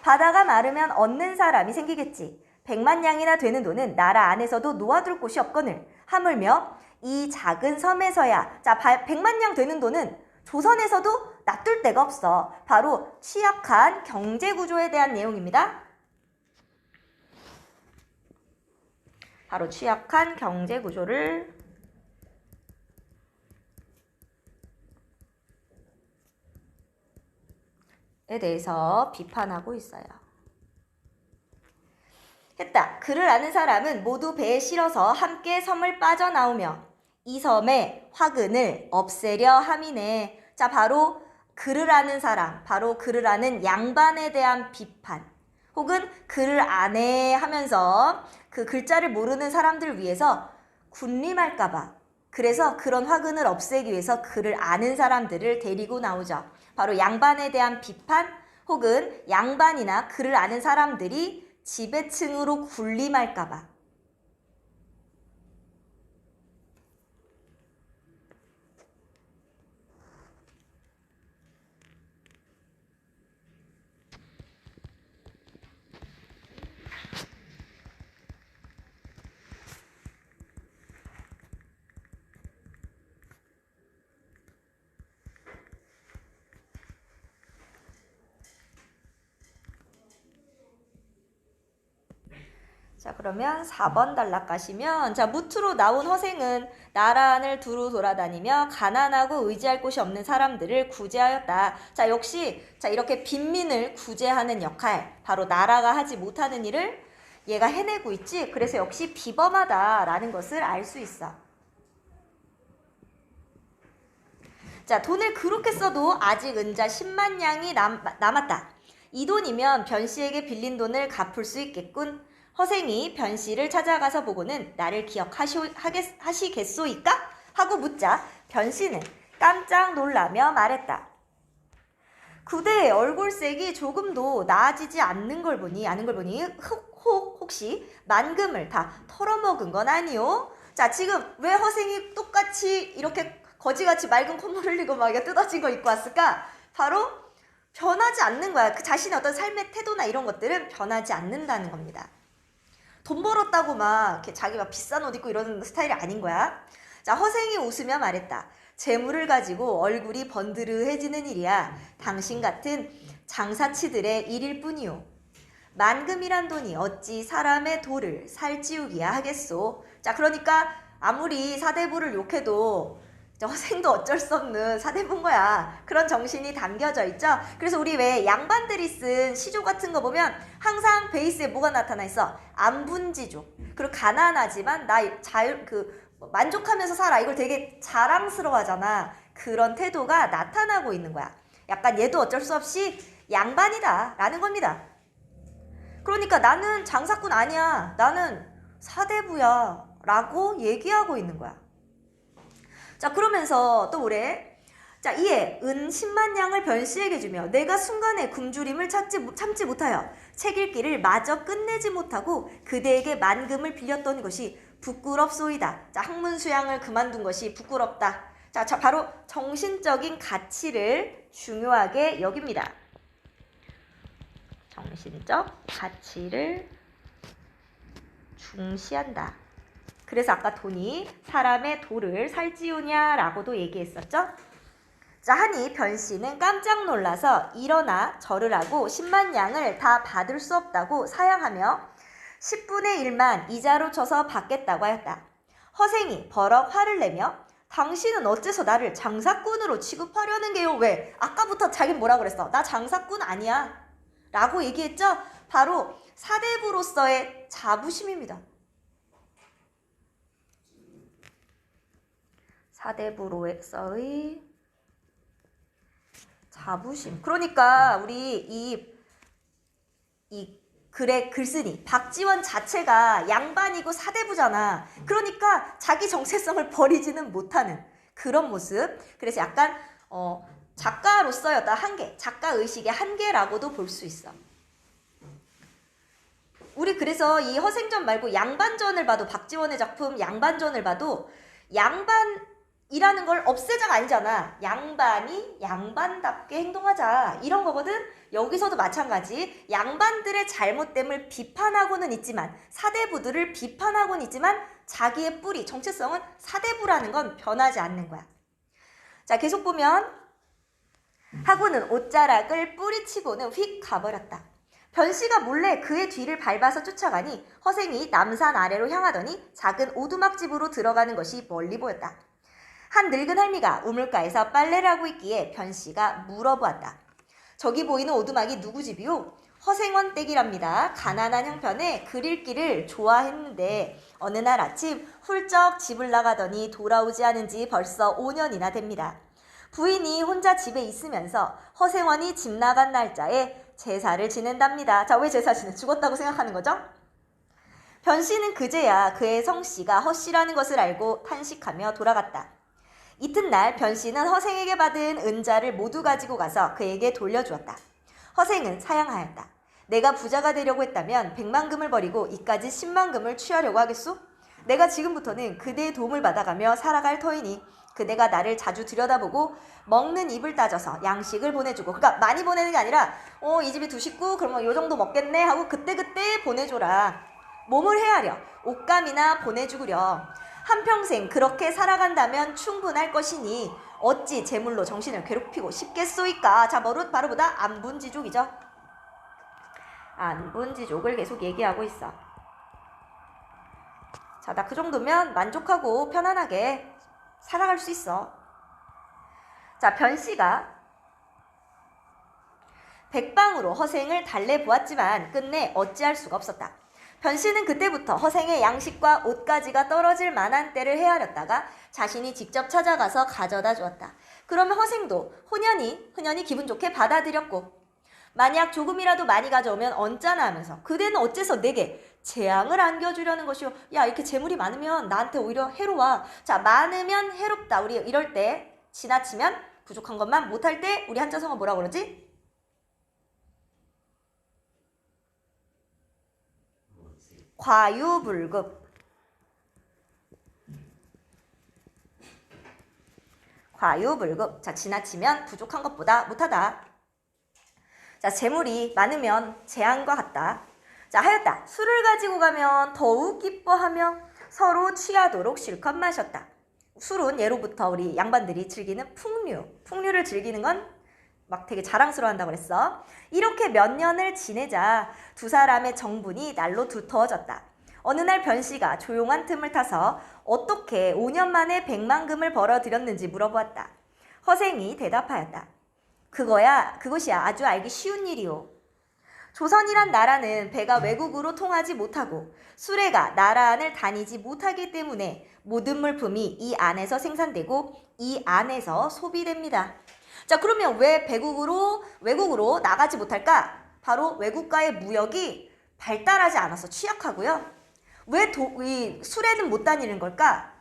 바다가 마르면 얻는 사람이 생기겠지. 100만 양이나 되는 돈은 나라 안에서도 놓아둘 곳이 없거늘 하물며 이 작은 섬에서야, 자, 100만 양 되는 돈은 조선에서도 놔둘 데가 없어. 바로 취약한 경제구조에 대한 내용입니다. 바로 취약한 경제구조를 에 대해서 비판하고 있어요. 했다. 그를 아는 사람은 모두 배에 실어서 함께 섬을 빠져나오며 이 섬의 화근을 없애려 함이네. 자, 바로 그를 아는 사람, 바로 그를 아는 양반에 대한 비판, 혹은 그를 아네 하면서 그 글자를 모르는 사람들 위해서 군림할까봐, 그래서 그런 화근을 없애기 위해서 그를 아는 사람들을 데리고 나오죠. 바로 양반에 대한 비판, 혹은 양반이나 그를 아는 사람들이 지배층으로 군림할까봐. 자, 그러면 4번 단락 가시면, 자, 무트로 나온 허생은 나라 안을 두루 돌아다니며 가난하고 의지할 곳이 없는 사람들을 구제하였다. 자, 역시 자, 이렇게 빈민을 구제하는 역할, 바로 나라가 하지 못하는 일을 얘가 해내고 있지. 그래서 역시 비범하다라는 것을 알 수 있어. 자, 돈을 그렇게 써도 아직 은자 10만 양이 남았다. 이 돈이면 변씨에게 빌린 돈을 갚을 수 있겠군. 허생이 변씨를 찾아가서 보고는 나를 기억하시겠소이까? 하고 묻자 변씨는 깜짝 놀라며 말했다. 그대의 얼굴색이 조금도 나아지지 않는 걸 보니 혹시 만금을 다 털어먹은 건 아니오? 자, 지금 왜 허생이 똑같이 이렇게 거지같이 맑은 콧물 흘리고 막 뜯어진 거 입고 왔을까? 바로 변하지 않는 거야. 그 자신의 어떤 삶의 태도나 이런 것들은 변하지 않는다는 겁니다. 돈 벌었다고 막 이렇게 자기 막 비싼 옷 입고 이러는 스타일이 아닌 거야. 자, 허생이 웃으며 말했다. 재물을 가지고 얼굴이 번드르해지는 일이야 당신 같은 장사치들의 일일 뿐이오. 만금이란 돈이 어찌 사람의 돌을 살찌우기야 하겠소. 자, 그러니까 아무리 사대부를 욕해도 허생도 어쩔 수 없는 사대부인 거야. 그런 정신이 담겨져 있죠. 그래서 우리 왜 양반들이 쓴 시조 같은 거 보면 항상 베이스에 뭐가 나타나 있어? 안분지족. 그리고 가난하지만 나 만족하면서 살아. 이걸 되게 자랑스러워 하잖아. 그런 태도가 나타나고 있는 거야. 약간 얘도 어쩔 수 없이 양반이다 라는 겁니다. 그러니까 나는 장사꾼 아니야. 나는 사대부야 라고 얘기하고 있는 거야. 자, 그러면서 또 뭐래? 자, 이에 은 10만 양을 변씨에게 주며 내가 순간에 굶주림을 참지 못하여 책 읽기를 마저 끝내지 못하고 그대에게 만금을 빌렸던 것이 부끄럽소이다. 자, 학문 수양을 그만둔 것이 부끄럽다. 자, 바로 정신적인 가치를 중요하게 여깁니다. 정신적 가치를 중시한다. 그래서 아까 돈이 사람의 돌을 살찌우냐라고도 얘기했었죠. 자, 하니 변씨는 깜짝 놀라서 일어나 절을 하고 10만 양을 다 받을 수 없다고 사양하며 10분의 1만 이자로 쳐서 받겠다고 하였다. 허생이 버럭 화를 내며 당신은 어째서 나를 장사꾼으로 취급하려는 게요? 왜? 아까부터 자긴 뭐라 그랬어? 나 장사꾼 아니야 라고 얘기했죠. 바로 사대부로서의 자부심입니다. 사대부로서의 자부심. 그러니까 우리 이 글의 글쓴이 박지원 자체가 양반이고 사대부잖아. 그러니까 자기 정체성을 버리지는 못하는 그런 모습. 그래서 약간 작가로서의 어떤 한계, 작가의식의 한계라고도 볼 수 있어. 우리 그래서 이 허생전 말고 양반전을 봐도, 박지원의 작품 양반전을 봐도 양반이라는 걸 없애자가 아니잖아. 양반이 양반답게 행동하자 이런 거거든. 여기서도 마찬가지. 양반들의 잘못됨을 비판하고는 있지만, 사대부들을 비판하고는 있지만 자기의 뿌리, 정체성은 사대부라는 건 변하지 않는 거야. 자, 계속 보면 하고는 옷자락을 뿌리치고는 휙 가버렸다. 변씨가 몰래 그의 뒤를 밟아서 쫓아가니 허생이 남산 아래로 향하더니 작은 오두막집으로 들어가는 것이 멀리 보였다. 한 늙은 할미가 우물가에서 빨래를 하고 있기에 변씨가 물어보았다. 저기 보이는 오두막이 누구 집이요? 허생원 댁이랍니다. 가난한 형편에 글 읽기를 좋아했는데 어느 날 아침 훌쩍 집을 나가더니 돌아오지 않은 지 벌써 5년이나 됩니다. 부인이 혼자 집에 있으면서 허생원이 집 나간 날짜에 제사를 지낸답니다. 자, 왜 제사 지내? 죽었다고 생각하는 거죠? 변씨는 그제야 그의 성씨가 허씨라는 것을 알고 탄식하며 돌아갔다. 이튿날 변씨는 허생에게 받은 은자를 모두 가지고 가서 그에게 돌려주었다. 허생은 사양하였다. 내가 부자가 되려고 했다면 100만금을 버리고 이까지 10만금을 취하려고 하겠소? 내가 지금부터는 그대의 도움을 받아가며 살아갈 터이니 그대가 나를 자주 들여다보고 먹는 입을 따져서 양식을 보내주고, 그러니까 많이 보내는 게 아니라 이 집이 2식구 그러면 요 정도 먹겠네 하고 그때그때 보내줘라. 몸을 헤아려 옷감이나 보내주구려. 한평생 그렇게 살아간다면 충분할 것이니 어찌 재물로 정신을 괴롭히고 싶겠소이까. 자, 바로 보다 안분지족이죠. 안분지족을 계속 얘기하고 있어. 자, 나 그 정도면 만족하고 편안하게 살아갈 수 있어. 자, 변씨가 백방으로 허생을 달래보았지만 끝내 어찌할 수가 없었다. 변씨는 그때부터 허생의 양식과 옷가지가 떨어질 만한 때를 헤아렸다가 자신이 직접 찾아가서 가져다 주었다. 그러면 허생도 흔연히 기분 좋게 받아들였고, 만약 조금이라도 많이 가져오면 언짢아 하면서 그대는 어째서 내게 재앙을 안겨주려는 것이요. 야, 이렇게 재물이 많으면 나한테 오히려 해로워. 자, 많으면 해롭다. 우리 이럴 때 지나치면 부족한 것만 못할 때 우리 한자성어 뭐라고 그러지? 과유불급. 과유불급. 자, 지나치면 부족한 것보다 못하다. 자, 재물이 많으면 재앙과 같다. 자, 하였다. 술을 가지고 가면 더욱 기뻐하며 서로 취하도록 실컷 마셨다. 술은 예로부터 우리 양반들이 즐기는 풍류. 풍류를 즐기는 건 막 되게 자랑스러워한다고 그랬어. 이렇게 몇 년을 지내자 두 사람의 정분이 날로 두터워졌다. 어느 날 변씨가 조용한 틈을 타서 어떻게 5년 만에 100만금을 벌어들였는지 물어보았다. 허생이 대답하였다. 그것이야 아주 알기 쉬운 일이오. 조선이란 나라는 배가 외국으로 통하지 못하고 수레가 나라 안을 다니지 못하기 때문에 모든 물품이 이 안에서 생산되고 이 안에서 소비됩니다. 자, 그러면 왜 외국으로 나가지 못할까? 바로 외국과의 무역이 발달하지 않아서 취약하고요. 왜 이 수레는 못 다니는 걸까?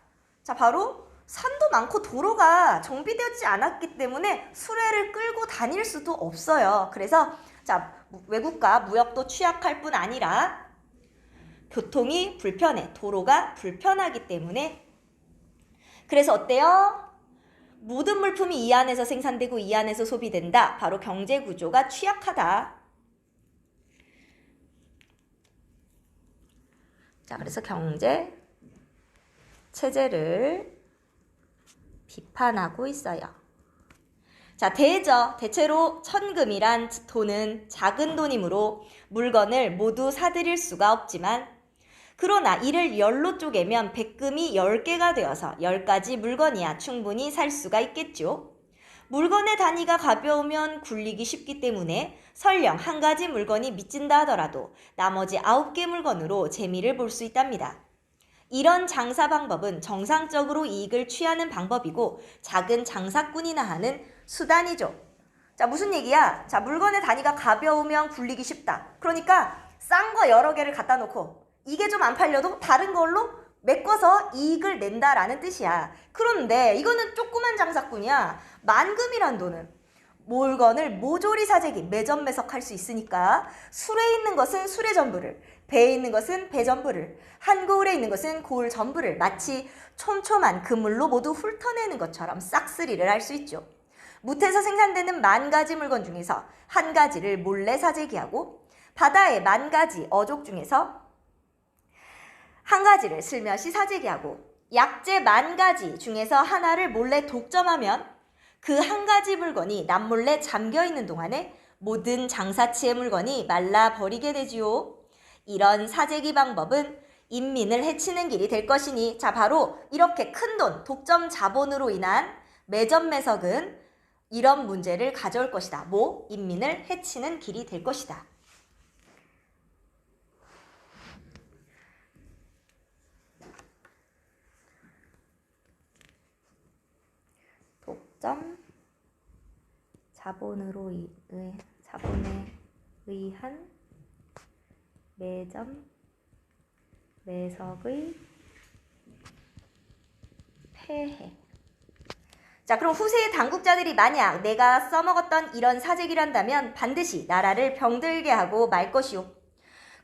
자, 바로 산도 많고 도로가 정비되지 않았기 때문에 수레를 끌고 다닐 수도 없어요. 그래서 자, 외국과 무역도 취약할 뿐 아니라 교통이 불편해. 도로가 불편하기 때문에. 그래서 어때요? 모든 물품이 이 안에서 생산되고 이 안에서 소비된다. 바로 경제 구조가 취약하다. 자, 그래서 경제 체제를 비판하고 있어요. 자, 대체로 천금이란 돈은 작은 돈이므로 물건을 모두 사들일 수가 없지만 그러나 이를 10로 쪼개면 100금이 10개가 되어서 10가지 물건이야 충분히 살 수가 있겠죠. 물건의 단위가 가벼우면 굴리기 쉽기 때문에 설령 한 가지 물건이 미친다 하더라도 나머지 9개 물건으로 재미를 볼 수 있답니다. 이런 장사 방법은 정상적으로 이익을 취하는 방법이고 작은 장사꾼이나 하는 수단이죠. 자, 무슨 얘기야? 자, 물건의 단위가 가벼우면 굴리기 쉽다. 그러니까 싼 거 여러 개를 갖다 놓고 이게 좀 안 팔려도 다른 걸로 메꿔서 이익을 낸다라는 뜻이야. 그런데 이거는 조그만 장사꾼이야. 만금이란 돈은 물건을 모조리 사재기, 매점매석할 수 있으니까 술에 있는 것은 술의 전부를, 배에 있는 것은 배 전부를, 한 고을에 있는 것은 고을 전부를 마치 촘촘한 그물로 모두 훑어내는 것처럼 싹쓸이를 할 수 있죠. 무태에서 생산되는 10,000가지 물건 중에서 한 가지를 몰래 사재기하고 바다의 10,000가지 어족 중에서 한 가지를 슬며시 사재기하고 약재 10,000가지 중에서 하나를 몰래 독점하면 그 한 가지 물건이 남몰래 잠겨있는 동안에 모든 장사치의 물건이 말라버리게 되지요. 이런 사재기 방법은 인민을 해치는 길이 될 것이니 자, 바로 이렇게 큰돈, 독점 자본으로 인한 매점매석은 이런 문제를 가져올 것이다. 인민을 해치는 길이 될 것이다. 독점 자본에 의한 매점 매석의 폐해. 자, 그럼 후세의 당국자들이 만약 내가 써먹었던 이런 사재기란다면 반드시 나라를 병들게 하고 말 것이오.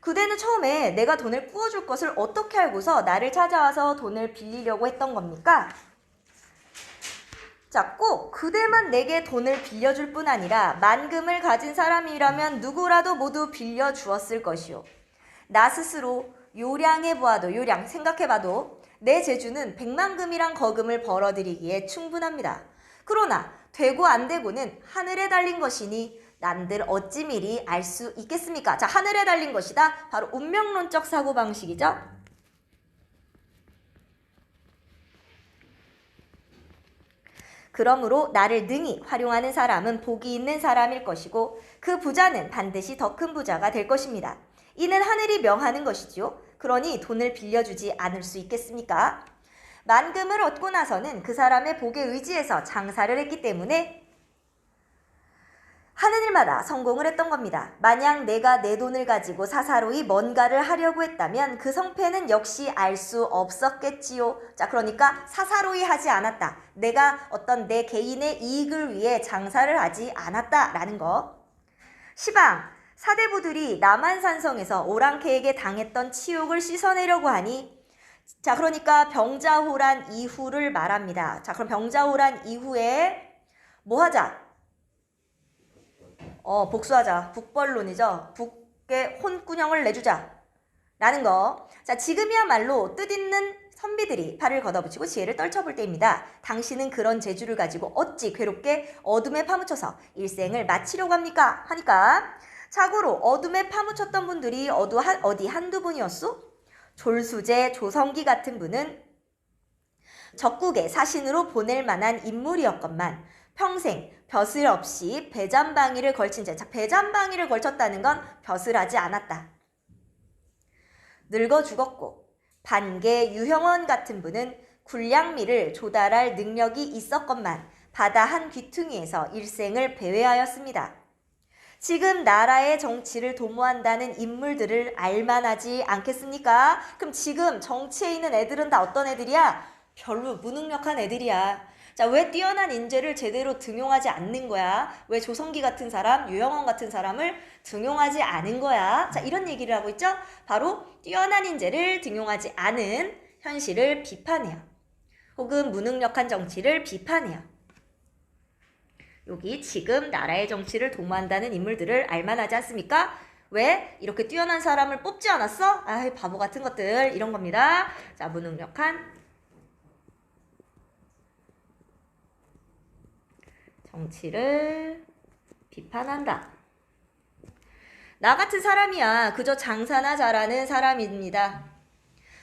그대는 처음에 내가 돈을 꾸어줄 것을 어떻게 알고서 나를 찾아와서 돈을 빌리려고 했던 겁니까? 자, 꼭 그대만 내게 돈을 빌려줄 뿐 아니라 10,000금을 가진 사람이라면 누구라도 모두 빌려주었을 것이오. 나 스스로 요량 생각해봐도 내 재주는 100만금이란 거금을 벌어들이기에 충분합니다. 그러나 되고 안 되고는 하늘에 달린 것이니 남들 어찌 미리 알 수 있겠습니까? 자, 하늘에 달린 것이다. 바로 운명론적 사고방식이죠. 그러므로 나를 능히 활용하는 사람은 복이 있는 사람일 것이고 그 부자는 반드시 더 큰 부자가 될 것입니다. 이는 하늘이 명하는 것이지요. 그러니 돈을 빌려주지 않을 수 있겠습니까? 10,000금을 얻고 나서는 그 사람의 복에 의지해서 장사를 했기 때문에 하는 일마다 성공을 했던 겁니다. 만약 내가 내 돈을 가지고 사사로이 뭔가를 하려고 했다면 그 성패는 역시 알 수 없었겠지요. 자, 그러니까 사사로이 하지 않았다. 내가 어떤 내 개인의 이익을 위해 장사를 하지 않았다라는 거. 시방, 사대부들이 남한산성에서 오랑캐에게 당했던 치욕을 씻어내려고 하니, 자, 그러니까 병자호란 이후를 말합니다. 자, 그럼 병자호란 이후에 뭐 하자? 복수하자. 북벌론이죠. 북의 혼꾸녕을 내주자. 라는 거. 자, 지금이야말로 뜻있는 선비들이 팔을 걷어붙이고 지혜를 떨쳐볼 때입니다. 당신은 그런 재주를 가지고 어찌 괴롭게 어둠에 파묻혀서 일생을 마치려고 합니까? 하니까, 자고로 어둠에 파묻혔던 분들이 어디 한두 분이었소? 졸수제, 조성기 같은 분은 적국의 사신으로 보낼 만한 인물이었건만 평생 벼슬 없이 배잔방이를 걸친 자, 배잔방이를 걸쳤다는 건 벼슬하지 않았다. 늙어 죽었고 반개 유형원 같은 분은 군량미를 조달할 능력이 있었건만 바다 한 귀퉁이에서 일생을 배회하였습니다. 지금 나라의 정치를 도모한다는 인물들을 알만하지 않겠습니까? 그럼 지금 정치에 있는 애들은 다 어떤 애들이야? 별로 무능력한 애들이야. 자, 왜 뛰어난 인재를 제대로 등용하지 않는 거야? 왜 조성기 같은 사람, 유영원 같은 사람을 등용하지 않은 거야? 자, 이런 얘기를 하고 있죠? 바로 뛰어난 인재를 등용하지 않은 현실을 비판해요. 혹은 무능력한 정치를 비판해요. 여기 지금 나라의 정치를 도모한다는 인물들을 알만하지 않습니까? 왜? 이렇게 뛰어난 사람을 뽑지 않았어? 아이, 바보 같은 것들. 이런 겁니다. 자, 무능력한 정치를 비판한다. 나 같은 사람이야 그저 장사나 잘하는 사람입니다.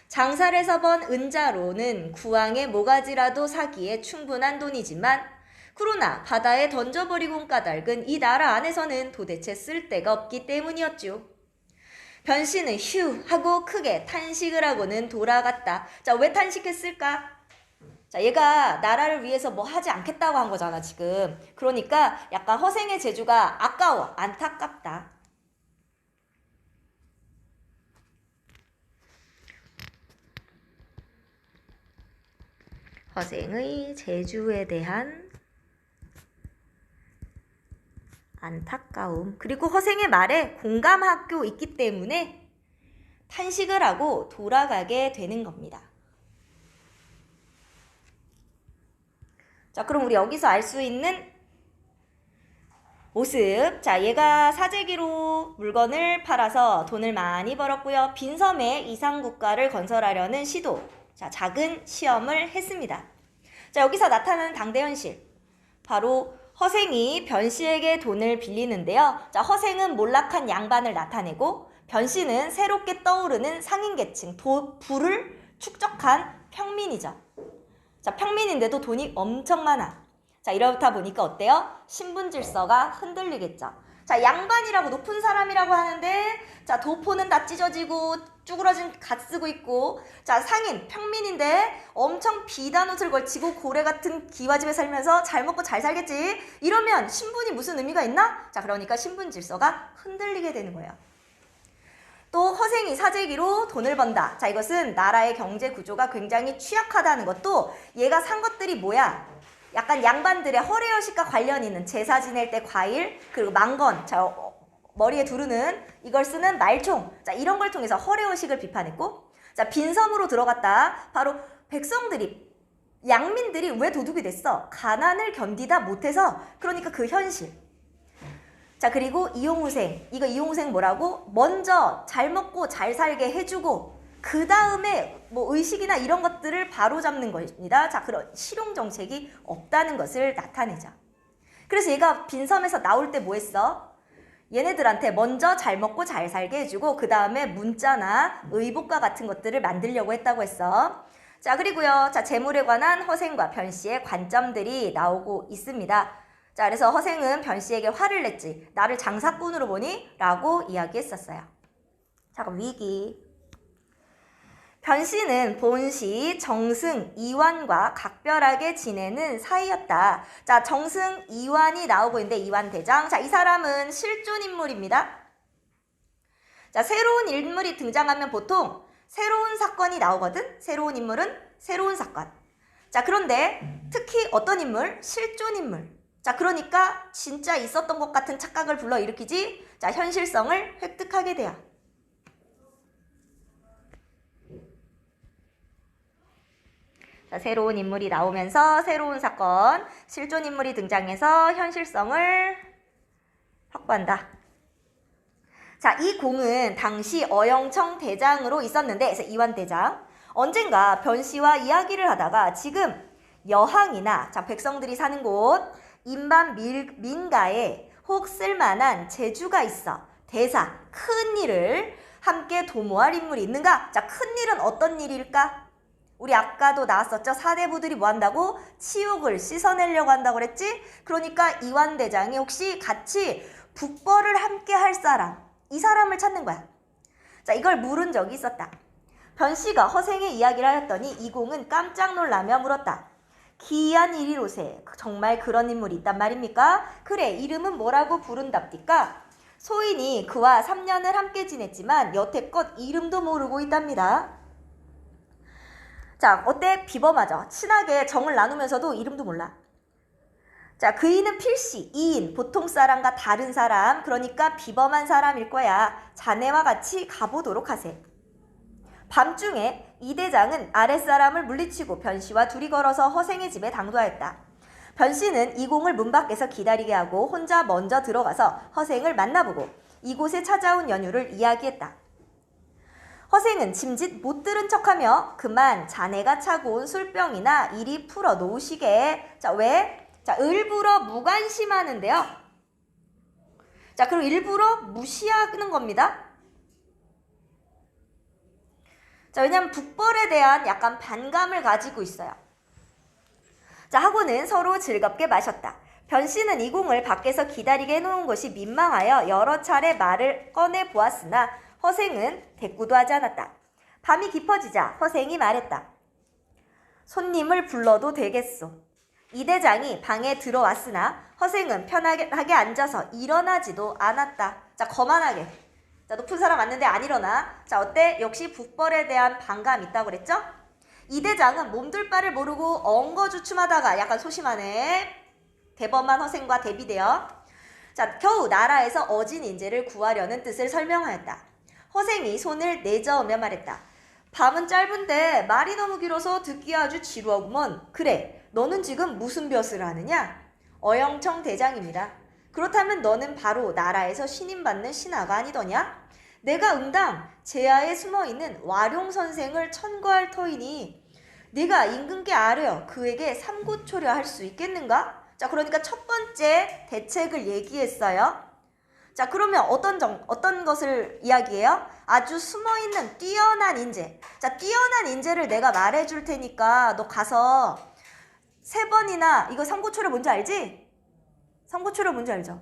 장사를 해서 번 은자로는 구황의 모가지라도 사기에 충분한 돈이지만 그러나 바다에 던져버리고 까닭은 이 나라 안에서는 도대체 쓸 데가 없기 때문이었죠. 변씨는 휴 하고 크게 탄식을 하고는 돌아갔다. 자, 왜 탄식했을까? 자, 얘가 나라를 위해서 뭐 하지 않겠다고 한 거잖아, 지금. 그러니까 약간 허생의 재주가 아까워, 안타깝다. 허생의 재주에 대한 안타까움. 그리고 허생의 말에 공감하고 있기 때문에 탄식을 하고 돌아가게 되는 겁니다. 자, 그럼 우리 여기서 알 수 있는 모습. 자, 얘가 사재기로 물건을 팔아서 돈을 많이 벌었고요. 빈섬에 이상국가를 건설하려는 시도. 자, 작은 시험을 했습니다. 자, 여기서 나타나는 당대 현실. 바로 허생이 변씨에게 돈을 빌리는데요. 자, 허생은 몰락한 양반을 나타내고 변씨는 새롭게 떠오르는 상인계층, 부를 축적한 평민이죠. 자, 평민인데도 돈이 엄청 많아. 자, 이렇다 보니까 어때요? 신분 질서가 흔들리겠죠. 자, 양반이라고 높은 사람이라고 하는데 자, 도포는 다 찢어지고 쭈그러진 갓 쓰고 있고 자, 상인, 평민인데 엄청 비단 옷을 걸치고 고래 같은 기와집에 살면서 잘 먹고 잘 살겠지. 이러면 신분이 무슨 의미가 있나? 자, 그러니까 신분 질서가 흔들리게 되는 거예요. 또 허생이 사재기로 돈을 번다. 자, 이것은 나라의 경제 구조가 굉장히 취약하다는 것도 얘가 산 것들이 뭐야? 약간 양반들의 허례허식과 관련 있는 제사 지낼 때 과일, 그리고 망건, 자, 머리에 두르는 이걸 쓰는 말총. 자, 이런 걸 통해서 허례허식을 비판했고, 자, 빈섬으로 들어갔다. 바로 백성들이, 양민들이 왜 도둑이 됐어? 가난을 견디다 못해서. 그러니까 그 현실. 자, 그리고 이용후생. 이거 이용후생 뭐라고? 먼저 잘 먹고 잘 살게 해주고 그 다음에 뭐 의식이나 이런 것들을 바로잡는 것입니다. 자, 그런 실용정책이 없다는 것을 나타내죠. 그래서 얘가 빈섬에서 나올 때 뭐 했어? 얘네들한테 먼저 잘 먹고 잘 살게 해주고 그 다음에 문자나 의복과 같은 것들을 만들려고 했다고 했어. 자, 그리고요. 자, 재물에 관한 허생과 변씨의 관점들이 나오고 있습니다. 자, 그래서 허생은 변씨에게 화를 냈지. 나를 장사꾼으로 보니? 라고 이야기했었어요. 자, 그럼 위기. 변씨는 본시 정승, 이완과 각별하게 지내는 사이였다. 자, 정승, 이완이 나오고 있는데 이완 대장. 자, 이 사람은 실존 인물입니다. 자, 새로운 인물이 등장하면 보통 새로운 사건이 나오거든. 새로운 인물은 새로운 사건. 자, 그런데 특히 어떤 인물? 실존 인물. 자, 그러니까 진짜 있었던 것 같은 착각을 불러일으키지. 자, 현실성을 획득하게 돼요. 자, 새로운 인물이 나오면서 새로운 사건, 실존 인물이 등장해서 현실성을 확보한다. 자, 이 공은 당시 어영청 대장으로 있었는데, 그래서 이완 대장. 언젠가 변씨와 이야기를 하다가 지금 여항이나, 자, 백성들이 사는 곳, 인반 민가에 혹 쓸만한 재주가 있어. 대사, 큰 일을 함께 도모할 인물이 있는가? 자, 큰 일은 어떤 일일까? 우리 아까도 나왔었죠? 사대부들이 뭐 한다고? 치욕을 씻어내려고 한다고 그랬지? 그러니까 이완 대장이 혹시 같이 북벌을 함께 할 사람, 이 사람을 찾는 거야. 자, 이걸 물은 적이 있었다. 변씨가 허생의 이야기를 하였더니 이공은 깜짝 놀라며 물었다. 기이한 일이로세. 정말 그런 인물이 있단 말입니까? 그래, 이름은 뭐라고 부른답니까? 소인이 그와 3년을 함께 지냈지만 여태껏 이름도 모르고 있답니다. 자, 어때? 비범하죠? 친하게 정을 나누면서도 이름도 몰라. 자, 그이는 필시, 이인, 보통 사람과 다른 사람, 그러니까 비범한 사람일 거야. 자네와 같이 가보도록 하세. 밤중에 이 대장은 아랫사람을 물리치고 변씨와 둘이 걸어서 허생의 집에 당도하였다. 변씨는 이공을 문 밖에서 기다리게 하고 혼자 먼저 들어가서 허생을 만나보고 이곳에 찾아온 연유를 이야기했다. 허생은 짐짓 못 들은 척하며 그만 자네가 차고 온 술병이나 이리 풀어 놓으시게. 자, 왜? 자, 일부러 무관심하는데요. 자, 그리고 일부러 무시하는 겁니다. 자, 왜냐면 북벌에 대한 약간 반감을 가지고 있어요. 자, 하고는 서로 즐겁게 마셨다. 변씨는 이공을 밖에서 기다리게 해놓은 것이 민망하여 여러 차례 말을 꺼내 보았으나 허생은 대꾸도 하지 않았다. 밤이 깊어지자 허생이 말했다. 손님을 불러도 되겠소. 이 대장이 방에 들어왔으나 허생은 편하게 앉아서 일어나지도 않았다. 자, 거만하게. 자, 높은 사람 왔는데 안 일어나. 자, 어때? 역시 북벌에 대한 반감이 있다고 그랬죠? 이 대장은 몸둘 바를 모르고 엉거주춤하다가 약간 소심하네. 대범한 허생과 대비되어. 자, 겨우 나라에서 어진 인재를 구하려는 뜻을 설명하였다. 허생이 손을 내저으며 말했다. 밤은 짧은데 말이 너무 길어서 듣기 아주 지루하구먼. 그래, 너는 지금 무슨 벼슬을 하느냐? 어영청 대장입니다. 그렇다면 너는 바로 나라에서 신임받는 신하가 아니더냐? 내가 응당 제하에 숨어있는 와룡선생을 천거할 터이니 네가 임금께 아뢰어 그에게 삼고초려 할 수 있겠는가? 자, 그러니까 첫 번째 대책을 얘기했어요. 자, 그러면 어떤 것을 이야기해요? 아주 숨어있는 뛰어난 인재. 자, 뛰어난 인재를 내가 말해줄 테니까 너 가서 3번이나, 이거 삼고초려 뭔지 알지? 삼고초려 뭔지 알죠?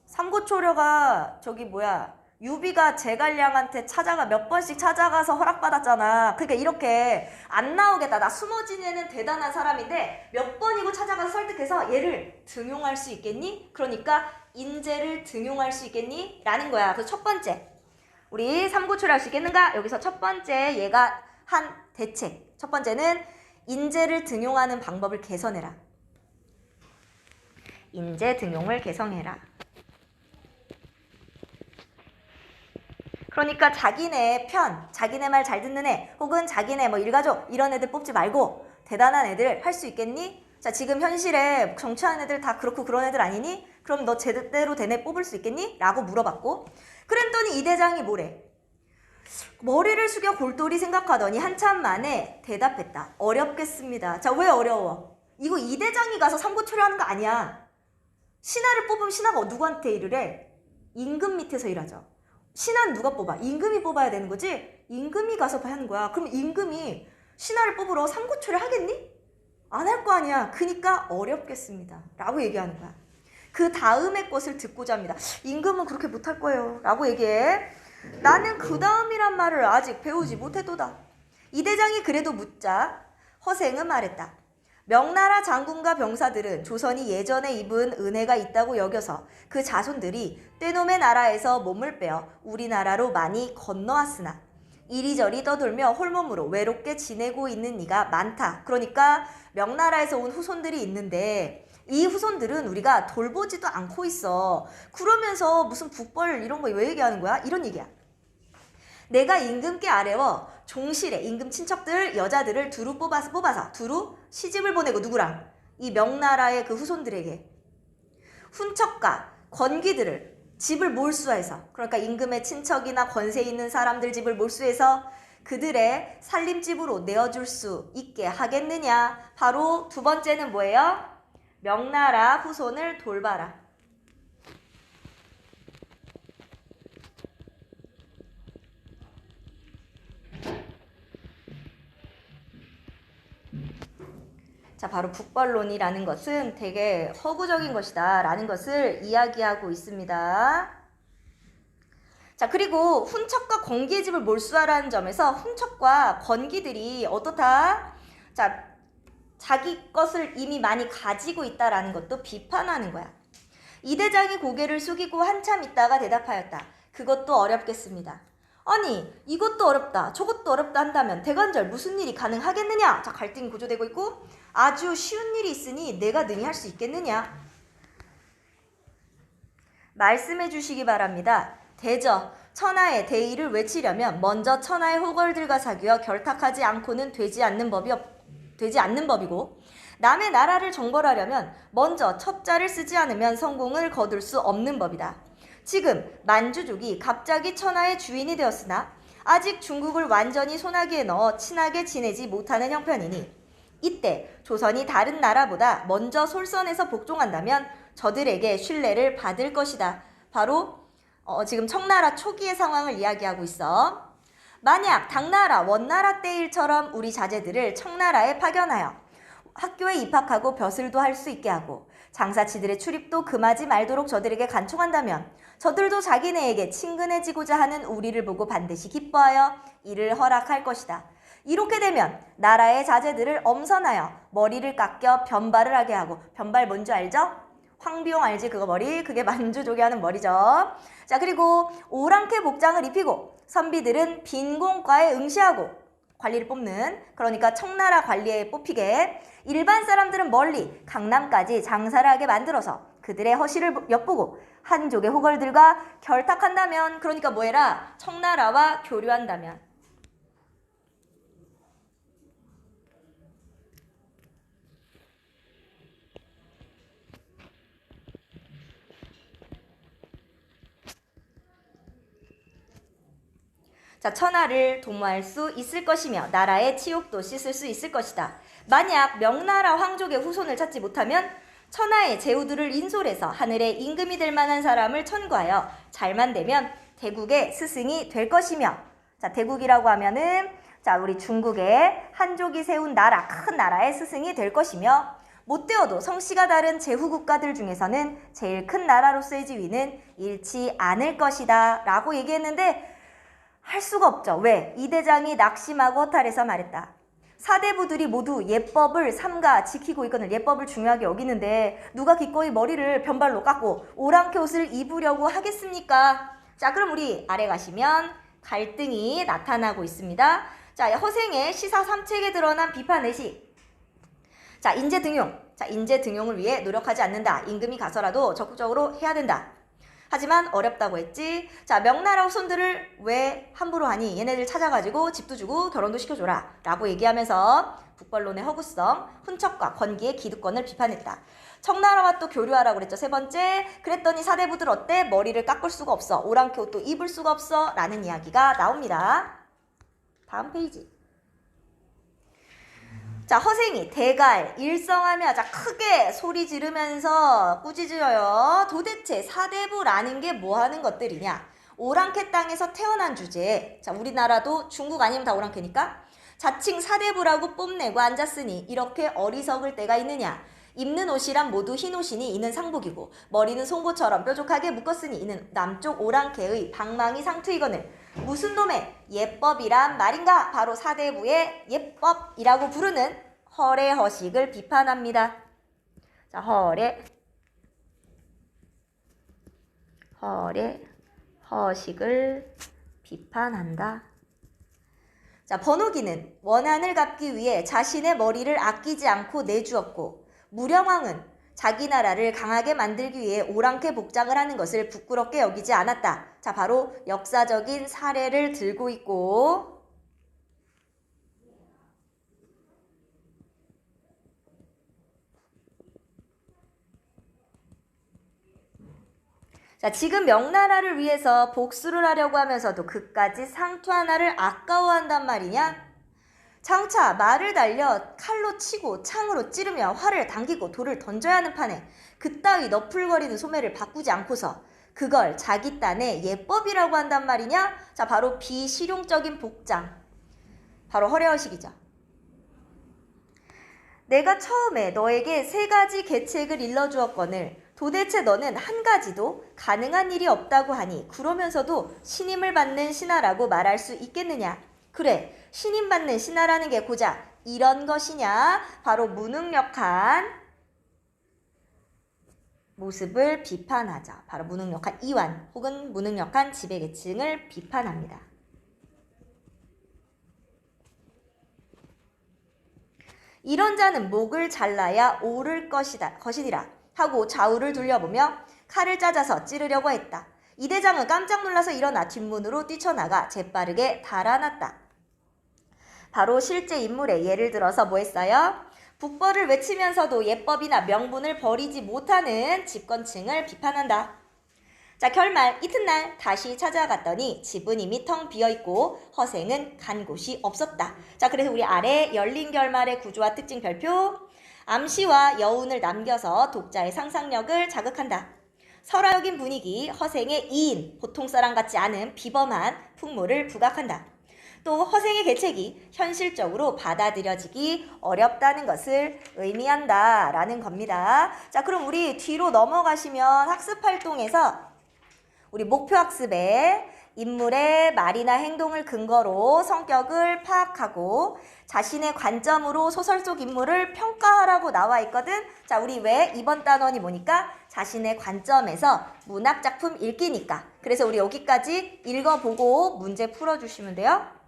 삼고초려가 저기 뭐야, 유비가 제갈량한테 몇 번씩 찾아가서 허락받았잖아. 그러니까 이렇게 안 나오겠다. 나 숨어 지내는 대단한 사람인데 몇 번이고 찾아가서 설득해서 얘를 등용할 수 있겠니? 그러니까 인재를 등용할 수 있겠니? 라는 거야. 그래서 첫 번째, 우리 삼고초려 할 수 있겠는가? 여기서 첫 번째 얘가 한 대책. 첫 번째는 인재를 등용하는 방법을 개선해라. 인재 등용을 개선해라. 그러니까 자기네 편, 자기네 말 잘 듣는 애, 혹은 자기네 뭐 일가족 이런 애들 뽑지 말고 대단한 애들 할 수 있겠니? 자, 지금 현실에 정치하는 애들 다 그렇고 그런 애들 아니니? 그럼 너 제대로 된 애 뽑을 수 있겠니? 라고 물어봤고, 그랬더니 이 대장이 뭐래? 머리를 숙여 골똘히 생각하더니 한참 만에 대답했다. 어렵겠습니다. 자, 왜 어려워? 이거 이 대장이 가서 삼고초려 하는 거 아니야. 신하를 뽑으면 신하가 누구한테 일을 해? 임금 밑에서 일하죠. 신하는 누가 뽑아? 임금이 뽑아야 되는 거지? 임금이 가서 하는 거야. 그럼 임금이 신하를 뽑으러 삼고초려 하겠니? 안 할 거 아니야. 그니까 어렵겠습니다. 라고 얘기하는 거야. 그 다음의 것을 듣고자 합니다. 임금은 그렇게 못할 거예요. 라고 얘기해. 나는 그 다음이란 말을 아직 배우지 못했도다. 이 대장이 그래도 묻자 허생은 말했다. 명나라 장군과 병사들은 조선이 예전에 입은 은혜가 있다고 여겨서 그 자손들이 떼놈의 나라에서 몸을 빼어 우리나라로 많이 건너왔으나 이리저리 떠돌며 홀몸으로 외롭게 지내고 있는 이가 많다. 그러니까 명나라에서 온 후손들이 있는데 이 후손들은 우리가 돌보지도 않고 있어. 그러면서 무슨 북벌 이런 거 왜 얘기하는 거야? 이런 얘기야. 내가 임금께 아뢰어 종실에 임금 친척들 여자들을 두루 뽑아서 두루 시집을 보내고 누구랑? 이 명나라의 그 후손들에게 훈척과 권귀들을 집을 몰수해서, 그러니까 임금의 친척이나 권세 있는 사람들 집을 몰수해서 그들의 살림집으로 내어줄 수 있게 하겠느냐. 바로 두 번째는 뭐예요? 명나라 후손을 돌봐라. 자, 바로 북벌론이라는 것은 되게 허구적인 것이다 라는 것을 이야기하고 있습니다. 자, 그리고 훈척과 권기의 집을 몰수하라는 점에서 훈척과 권기들이 어떻다? 자, 자기 것을 이미 많이 가지고 있다라는 것도 비판하는 거야. 이 대장이 고개를 숙이고 한참 있다가 대답하였다. 그것도 어렵겠습니다. 아니, 이것도 어렵다, 저것도 어렵다 한다면 대관절 무슨 일이 가능하겠느냐? 자, 갈등이 고조되고 있고 아주 쉬운 일이 있으니 내가 능히 할 수 있겠느냐? 말씀해 주시기 바랍니다. 대저, 천하의 대의를 외치려면 먼저 천하의 호걸들과 사귀어 결탁하지 않고는 되지 않는 법이고 남의 나라를 정벌하려면 먼저 첩자를 쓰지 않으면 성공을 거둘 수 없는 법이다. 지금 만주족이 갑자기 천하의 주인이 되었으나 아직 중국을 완전히 손아귀에 넣어 친하게 지내지 못하는 형편이니 이때 조선이 다른 나라보다 먼저 솔선해서 복종한다면 저들에게 신뢰를 받을 것이다. 바로 지금 청나라 초기의 상황을 이야기하고 있어. 만약 당나라 원나라 때 일처럼 우리 자제들을 청나라에 파견하여 학교에 입학하고 벼슬도 할 수 있게 하고 장사치들의 출입도 금하지 말도록 저들에게 간청한다면 저들도 자기네에게 친근해지고자 하는 우리를 보고 반드시 기뻐하여 이를 허락할 것이다. 이렇게 되면 나라의 자제들을 엄선하여 머리를 깎여 변발을 하게 하고, 변발 뭔지 알죠? 황비용 알지? 그거 머리, 그게 만주족이 하는 머리죠. 자, 그리고 오랑캐 복장을 입히고 선비들은 빈공과에 응시하고 관리를 뽑는, 그러니까 청나라 관리에 뽑히게 일반 사람들은 멀리 강남까지 장사를 하게 만들어서 그들의 허실을 엿보고 한족의 호걸들과 결탁한다면, 그러니까 뭐해라? 청나라와 교류한다면. 자, 천하를 도모할 수 있을 것이며 나라의 치욕도 씻을 수 있을 것이다. 만약 명나라 황족의 후손을 찾지 못하면 천하의 제후들을 인솔해서 하늘의 임금이 될 만한 사람을 천구하여 잘만 되면 대국의 스승이 될 것이며, 자, 대국이라고 하면은 자, 우리 중국의 한족이 세운 나라, 큰 나라의 스승이 될 것이며, 못 되어도 성씨가 다른 제후 국가들 중에서는 제일 큰 나라로서의 지위는 잃지 않을 것이다 라고 얘기했는데 할 수가 없죠. 왜? 이 대장이 낙심하고 허탈해서 말했다. 사대부들이 모두 예법을 삼가 지키고 있거늘 예법을 중요하게 여기는데 누가 기꺼이 머리를 변발로 깎고 오랑캐 옷을 입으려고 하겠습니까? 자, 그럼 우리 아래 가시면 갈등이 나타나고 있습니다. 자, 허생의 시사 3책에 드러난 비판 의식. 자, 인재 등용. 자, 인재 등용을 위해 노력하지 않는다. 임금이 가서라도 적극적으로 해야 된다. 하지만 어렵다고 했지. 자, 명나라 후손들을 왜 함부로 하니? 얘네들 찾아가지고 집도 주고 결혼도 시켜줘라 라고 얘기하면서 북벌론의 허구성, 훈척과 권기의 기득권을 비판했다. 청나라와 또 교류하라고 그랬죠. 세 번째, 그랬더니 사대부들 어때? 머리를 깎을 수가 없어. 오랑캐 옷도 입을 수가 없어 라는 이야기가 나옵니다. 다음 페이지. 자, 허생이 대갈, 일성하며 자 크게 소리 지르면서 꾸짖어요. 도대체 사대부라는 게 뭐 하는 것들이냐? 오랑캐 땅에서 태어난 주제에, 자, 우리나라도 중국 아니면 다 오랑캐니까 자칭 사대부라고 뽐내고 앉았으니 이렇게 어리석을 때가 있느냐? 입는 옷이란 모두 흰 옷이니 이는 상복이고 머리는 송곳처럼 뾰족하게 묶었으니 이는 남쪽 오랑캐의 방망이 상투이거늘 무슨 놈의 예법이란 말인가? 바로 사대부의 예법이라고 부르는 허례 허식을 비판합니다. 자, 허례 허식을 비판한다. 자, 번호기는 원한을 갚기 위해 자신의 머리를 아끼지 않고 내주었고 무령왕은 자기 나라를 강하게 만들기 위해 오랑캐 복장을 하는 것을 부끄럽게 여기지 않았다. 자, 바로 역사적인 사례를 들고 있고 자, 지금 명나라를 위해서 복수를 하려고 하면서도 그까지 상투 하나를 아까워한단 말이냐? 장차 말을 달려 칼로 치고 창으로 찌르며 활을 당기고 돌을 던져야 하는 판에 그따위 너풀거리는 소매를 바꾸지 않고서 그걸 자기 딴의 예법이라고 한단 말이냐? 자, 바로 비실용적인 복장. 바로 허례허식이죠. 내가 처음에 너에게 3가지 계책을 일러주었거늘 도대체 너는 한 가지도 가능한 일이 없다고 하니 그러면서도 신임을 받는 신하라고 말할 수 있겠느냐? 그래, 신임받는 신하라는 게 고작 이런 것이냐? 바로 무능력한 모습을 비판하죠. 바로 무능력한 이완 혹은 무능력한 지배계층을 비판합니다. 이런 자는 목을 잘라야 옳을 것이니라 하고 좌우를 둘러보며 칼을 짜자서 찌르려고 했다. 이 대장은 깜짝 놀라서 일어나 뒷문으로 뛰쳐나가 재빠르게 달아났다. 바로 실제 인물의 예를 들어서 뭐 했어요? 북벌을 외치면서도 예법이나 명분을 버리지 못하는 집권층을 비판한다. 자, 결말 이튿날 다시 찾아갔더니 집은 이미 텅 비어있고 허생은 간 곳이 없었다. 자, 그래서 우리 아래 열린 결말의 구조와 특징 별표 암시와 여운을 남겨서 독자의 상상력을 자극한다. 설화적인 분위기, 허생의 이인, 보통 사람 같지 않은 비범한 풍모를 부각한다. 또 허생의 계책이 현실적으로 받아들여지기 어렵다는 것을 의미한다라는 겁니다. 자, 그럼 우리 뒤로 넘어가시면 학습활동에서 우리 목표학습에 인물의 말이나 행동을 근거로 성격을 파악하고 자신의 관점으로 소설 속 인물을 평가하라고 나와 있거든. 자, 우리 왜 이번 단원이 뭐니까? 자신의 관점에서 문학작품 읽기니까. 그래서 우리 여기까지 읽어보고 문제 풀어주시면 돼요.